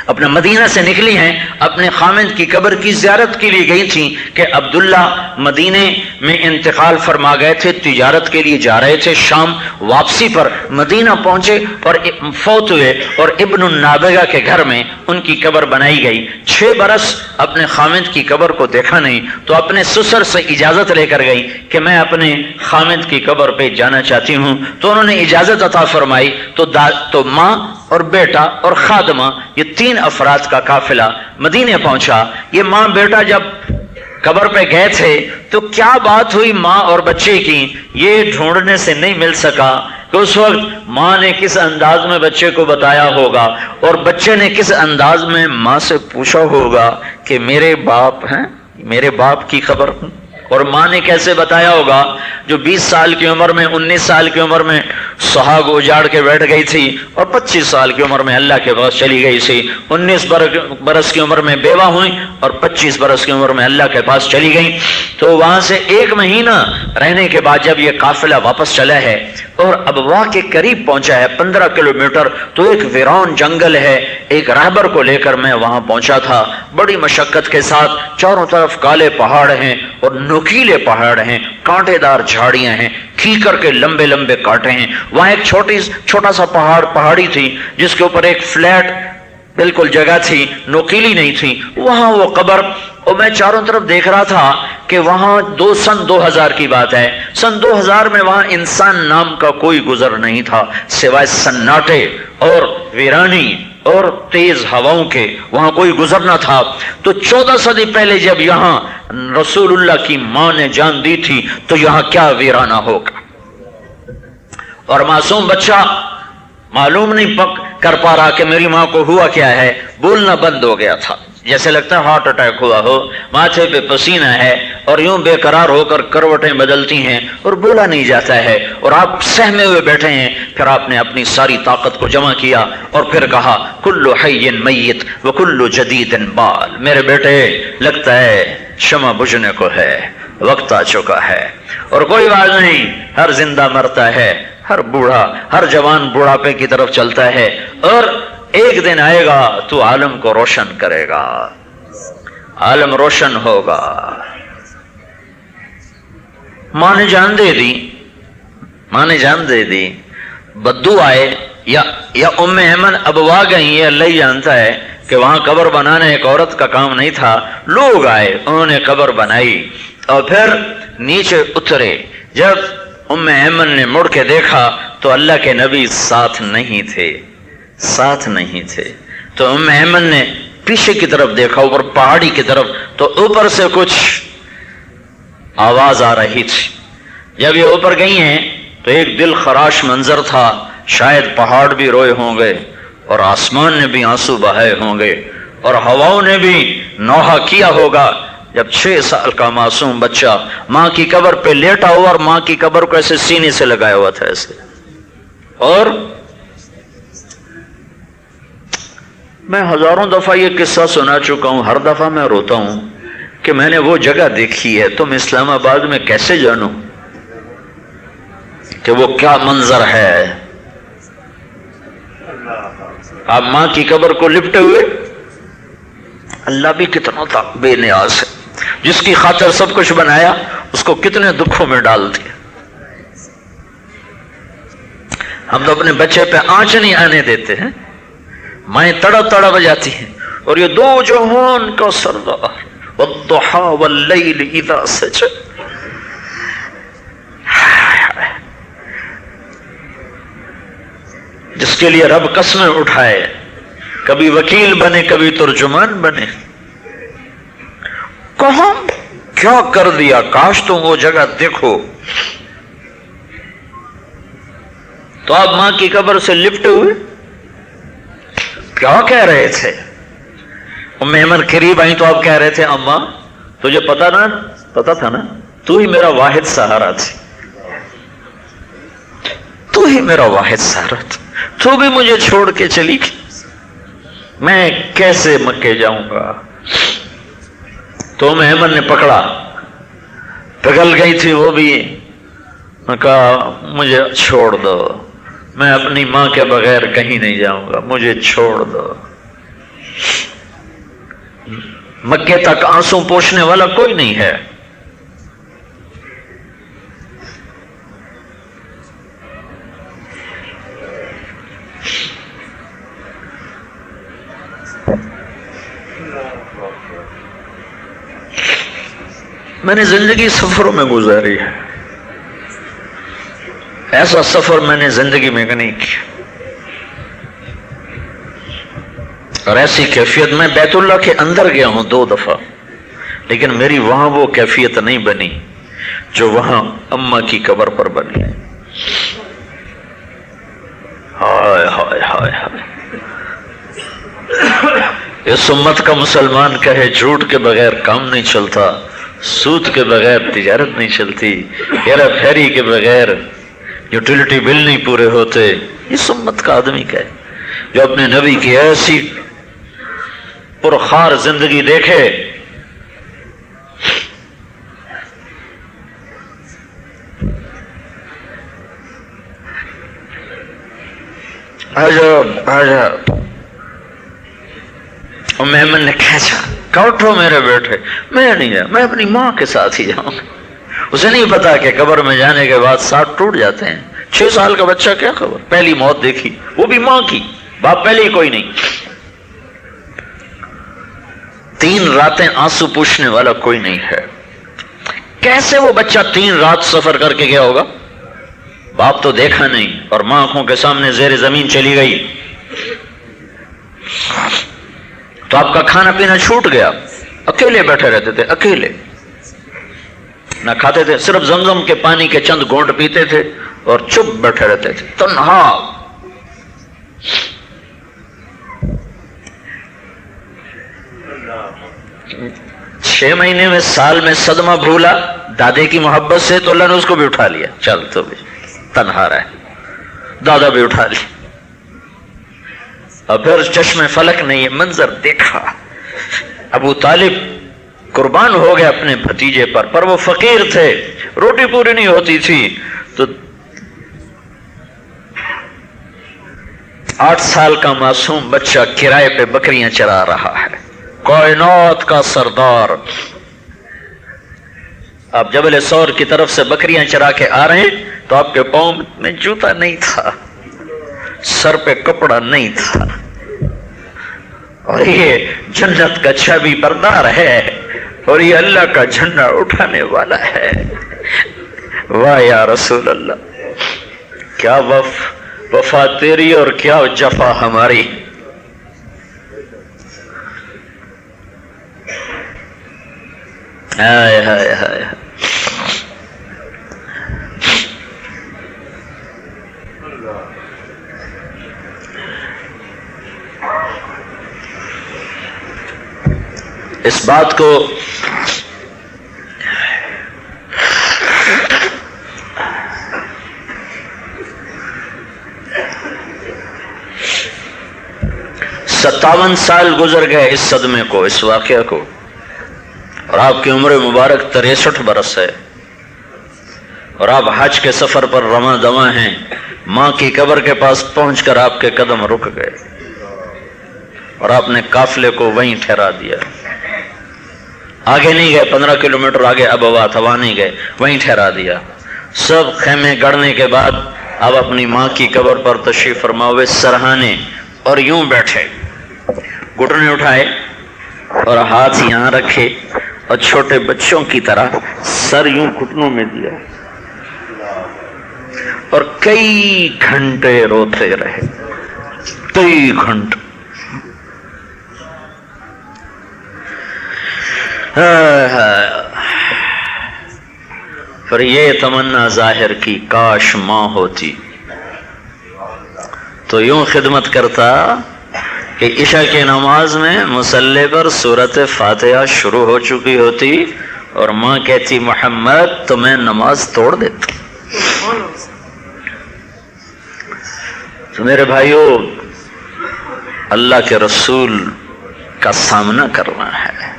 اپنے مدینہ سے نکلی ہیں، اپنے خامند کی قبر کی زیارت کے لیے گئی تھیں کہ عبداللہ مدینے میں انتقال فرما گئے تھے، تجارت کے لیے جا رہے تھے شام. واپسی پر مدینہ پہنچے اور فوت ہوئے اور ابن النابغہ کے گھر میں ان کی قبر بنائی گئی. 6 برس اپنے خامند کی قبر کو دیکھا نہیں تو اپنے سسر سے اجازت لے کر گئی کہ میں اپنے خامند کی قبر پہ جانا چاہتی ہوں. تو انہوں نے اجازت عطا فرمائی. تو ماں اور بیٹا اور خادمہ، یہ 3 افراد کا قافلہ مدینے پہنچا. یہ ماں بیٹا جب قبر پہ گئے تھے تو کیا بات ہوئی ماں اور بچے کی، یہ ڈھونڈنے سے نہیں مل سکا کہ اس وقت ماں نے کس انداز میں بچے کو بتایا ہوگا اور بچے نے کس انداز میں ماں سے پوچھا ہوگا کہ میرے باپ ہیں، میرے باپ کی خبر اور ماں نے کیسے بتایا ہوگا؟ جو 20 سال کی عمر میں 19 سال کی عمر میں سہاگ اجاڑ کے بیٹھ گئی تھی اور 25 سال کی عمر میں اللہ کے پاس چلی گئی تھی، 19 برس کی عمر میں بیوہ ہوئی اور 25 برس کی عمر میں اللہ کے پاس چلی گئی، تو وہاں سے 1 مہینہ رہنے کے بعد جب یہ قافلہ واپس چلا ہے اور ابوا کے قریب پہنچا ہے 15 کلومیٹر، تو ایک ویران جنگل ہے، ایک راہبر کو لے کر میں وہاں پہنچا تھا بڑی مشقت کے ساتھ، چاروں طرف کالے پہاڑ ہیں اور نوکیلے پہاڑ ہیں، کانٹے دار جھاڑیاں ہیں، کیکر کے لمبے لمبے کانٹے ہیں، وہاں ایک چھوٹا سا پہاڑی تھی جس کے اوپر ایک فلیٹ بالکل جگہ تھی، نوکیلی نہیں تھی، وہاں وہ قبر، اور میں چاروں طرف دیکھ رہا تھا کہ وہاں سن 2000 کی بات ہے، سن 2000 میں وہاں انسان نام کا کوئی گزر نہیں تھا سوائے سناٹے اور ویرانی اور تیز ہواؤں کے، وہاں کوئی گزر نہ تھا۔ تو 14 صدی پہلے جب یہاں رسول اللہ کی ماں نے جان دی تھی تو یہاں کیا ویرانہ ہوگا، اور معصوم بچہ معلوم نہیں کر پا رہا کہ میری ماں کو ہوا کیا ہے، بولنا بند ہو گیا تھا، جیسے لگتا ہے ہارٹ اٹیک ہوا ہو، ماتھے پہ پسینہ ہے اور یوں بے قرار ہو کر کروٹیں بدلتی ہیں اور بولا نہیں جاتا ہے، اور آپ سہمے ہوئے بیٹھے ہیں۔ پھر آپ نے اپنی ساری طاقت کو جمع کیا اور پھر کہا کل حی میت وکل جدید بال، میرے بیٹے لگتا ہے شمع بجھنے کو ہے، وقت آ چکا ہے، اور کوئی بات نہیں، ہر زندہ مرتا ہے، ہر بوڑھا ہر جوان بوڑھاپے کی طرف چلتا ہے، اور ایک دن آئے گا تو عالم کو روشن کرے گا، عالم روشن ہوگا۔ ماں نے جان دے دی، ماں نے جان دے دی، بدو آئے یا ام ایمن ابوا گئی، یہ اللہ ہی جانتا ہے کہ وہاں قبر بنانا ایک عورت کا کام نہیں تھا، لوگ آئے، انہوں نے قبر بنائی اور پھر نیچے اترے۔ جب ام ایمن نے مڑ کے دیکھا تو اللہ کے نبی ساتھ نہیں تھے، ساتھ نہیں تھے، تو ام ایمن نے پیچھے کی طرف دیکھا، اوپر پہاڑی کی طرف، تو اوپر سے کچھ آواز آ رہی تھی۔ جب یہ اوپر گئی ہیں تو ایک دل خراش منظر تھا، شاید پہاڑ بھی روئے ہوں گے اور آسمان نے بھی آنسو بہائے ہوں گے اور ہواؤں نے بھی نوحہ کیا ہوگا، جب 6 سال کا معصوم بچہ ماں کی قبر پہ لیٹا ہوا اور ماں کی قبر کو ایسے سینے سے لگایا ہوا تھا ایسے۔ اور میں ہزاروں دفعہ یہ قصہ سنا چکا ہوں، ہر دفعہ میں روتا ہوں کہ میں نے وہ جگہ دیکھی ہے، تم اسلام آباد میں کیسے جانو کہ وہ کیا منظر ہے۔ آپ ماں کی قبر کو لپٹے ہوئے، اللہ بھی کتنا تھا بے نیاز ہے، جس کی خاطر سب کچھ بنایا اس کو کتنے دکھوں میں ڈال دیا۔ ہم تو اپنے بچے پہ آنچ نہیں آنے دیتے ہیں، مائیں تڑپ تڑپ جاتی ہیں، اور یہ دو جہان کا سردار والضحى واللیل اذا سجى، جس کے لیے رب قسمیں اٹھائے، کبھی وکیل بنے کبھی ترجمان بنے، کہاں کیا کر دیا، کاش تم وہ جگہ دیکھو۔ تو آپ ماں کی قبر سے لپٹے ہوئے کیا کہہ رہے تھے؟ ام ایمن قریب آئی تو آپ کہہ رہے تھے اماں تجھے پتا تھا نا، تو ہی میرا واحد سہارا تھی، تو ہی میرا واحد سہارا تھا، تو بھی مجھے چھوڑ کے چلی گئی، میں کیسے مکے جاؤں گا۔ تو ام ایمن نے پکڑا، پگھل گئی تھی وہ بھی، کہا مجھے چھوڑ دو، میں اپنی ماں کے بغیر کہیں نہیں جاؤں گا، مجھے چھوڑ دو۔ مکے تک آنسو پوچھنے والا کوئی نہیں ہے۔ میں نے زندگی سفروں میں گزاری ہے، ایسا سفر میں نے زندگی میں نہیں کیا، اور ایسی کیفیت میں بیت اللہ کے اندر گیا ہوں 2 دفعہ، لیکن میری وہاں وہ کیفیت نہیں بنی جو وہاں اماں کی قبر پر بنی۔ ہائے ہائے ہائے ہائے، اس امت کا مسلمان کہے جھوٹ کے بغیر کام نہیں چلتا، سود کے بغیر تجارت نہیں چلتی، ہیرا پھیری کے بغیر یوٹیلیٹی بل نہیں پورے ہوتے. اس امت کا آدمی کا ہے جو اپنے نبی کی ایسی پرخار زندگی دیکھے. عجب. اور میمن نے کھینچا کہ اٹھو میرے بیٹے. میں نہیں جاؤں، میں اپنی ماں کے ساتھ ہی جاؤں. اسے نہیں پتا کہ قبر میں جانے کے بعد ساتھ ٹوٹ جاتے ہیں. 6 سال کا بچہ کیا خبر، پہلی موت دیکھی، وہ بھی ماں کی، باپ پہلے ہی کوئی نہیں. 3 راتیں آنسو پوچھنے والا کوئی نہیں ہے. کیسے وہ بچہ 3 رات سفر کر کے گیا ہوگا؟ باپ تو دیکھا نہیں اور ماں آنکھوں کے سامنے زیر زمین چلی گئی. تو آپ کا کھانا پینا چھوٹ گیا. اکیلے بیٹھے رہتے تھے، اکیلے نہ کھاتے تھے، صرف زمزم کے پانی کے چند گھونٹ پیتے تھے اور چپ بیٹھے رہتے تھے تنہا. چھ مہینے میں، سال میں صدمہ بھولا دادے کی محبت سے تو اللہ نے اس کو بھی اٹھا لیا. چل تو بھی تنہا رہے، دادا بھی اٹھا لیا. اور پھر چشم فلک نے یہ منظر دیکھا. ابو طالب قربان ہو گئے اپنے بھتیجے پر وہ فقیر تھے، روٹی پوری نہیں ہوتی تھی. تو 8 سال کا معصوم بچہ کرائے پہ بکریاں چرا رہا ہے. کائنات کا سردار. آپ جبل سور کی طرف سے بکریاں چرا کے آ رہے ہیں تو آپ کے پاؤں میں جوتا نہیں تھا، سر پہ کپڑا نہیں تھا، اور یہ جنت کا چابی بردار ہے اور یہ اللہ کا جھنڈا اٹھانے والا ہے. واہ یا رسول اللہ، کیا وفا تیری اور کیا جفا ہماری. ہائے ہائے ہائے. اس بات کو ستاون سال گزر گئے اس صدمے کو، اس واقعہ کو، اور آپ کی عمر مبارک 63 برس ہے اور آپ حج کے سفر پر رواں دواں ہیں. ماں کی قبر کے پاس پہنچ کر آپ کے قدم رک گئے اور آپ نے قافلے کو وہیں ٹھہرا دیا. آگے نہیں گئے، 15 کلومیٹر آگے ابوات ہوا نہیں گئے، وہیں ٹھہرا دیا. سب خیمے گڑنے کے بعد آپ اپنی ماں کی قبر پر تشریف فرما ہوئے سرہانے اور یوں بیٹھے، گھٹنے اٹھائے اور ہاتھ یہاں رکھے اور چھوٹے بچوں کی طرح سر یوں گھٹنوں میں دیا اور کئی گھنٹے روتے رہے، کئی گھنٹے. پھر یہ تمنا ظاہر کی، کاش ماں ہوتی تو یوں خدمت کرتا کہ عشاء کی نماز میں مصلی پر سورۃ فاتحہ شروع ہو چکی ہوتی اور ماں کہتی محمد تو میں نماز توڑ دیتا. تو میرے بھائیو، اللہ کے رسول کا سامنا کرنا ہے.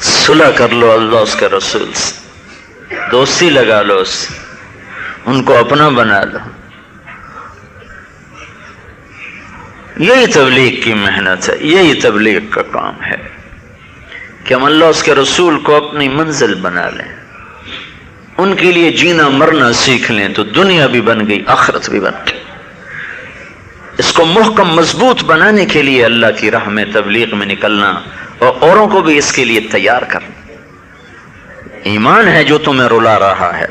صلح کر لو اللہ اس کے رسول سے، دوستی لگا لو اس سے، ان کو اپنا بنا لو. یہی تبلیغ کی محنت ہے، یہی تبلیغ کا کام ہے کہ ہم اللہ اس کے رسول کو اپنی منزل بنا لیں، ان کے لیے جینا مرنا سیکھ لیں تو دنیا بھی بن گئی، آخرت بھی بن گئی. اس کو محکم مضبوط بنانے کے لیے اللہ کی راہ میں تبلیغ میں نکلنا اور اوروں کو بھی اس کے لیے تیار کرنا. ایمان ہے جو تمہیں رلا رہا ہے،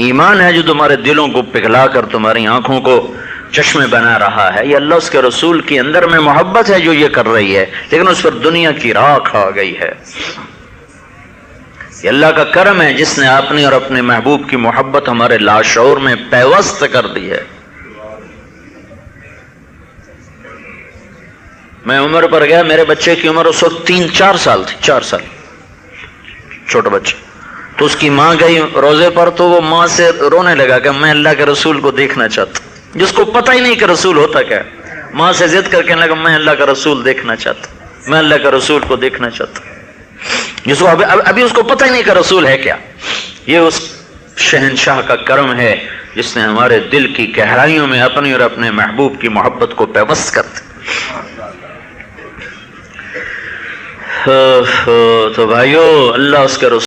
ایمان ہے جو تمہارے دلوں کو پگھلا کر تمہاری آنکھوں کو چشمے بنا رہا ہے. یہ اللہ اس کے رسول کے اندر میں محبت ہے جو یہ کر رہی ہے، لیکن اس پر دنیا کی راکھ آ گئی ہے. یہ اللہ کا کرم ہے جس نے اپنی اور اپنے محبوب کی محبت ہمارے لاشعور میں پیوست کر دی ہے. میں عمر پر گیا, میرے بچے کی عمر اس وقت 3-4 سال تھی, 4 سال, چھوٹا بچہ. تو اس کی ماں گئی روزے پر, تو وہ ماں سے رونے لگا کہ میں اللہ کے رسول کو دیکھنا چاہتا ہوں, جس کو پتہ ہی نہیں کہ رسول ہوتا کیا. ماں سے ضد کر کہنے لگا میں اللہ کا رسول دیکھنا چاہتا ہوں, میں اللہ کا رسول کو دیکھنا چاہتا ہوں, جس کو ابھی اس کو پتہ ہی نہیں کہ رسول ہے کیا. یہ اس شہنشاہ کا کرم ہے جس نے ہمارے دل کی گہرائیوں میں اپنی اور اپنے محبوب کی محبت کو پیوست کر دی. تو بھائیو, اللہ اس کے رسول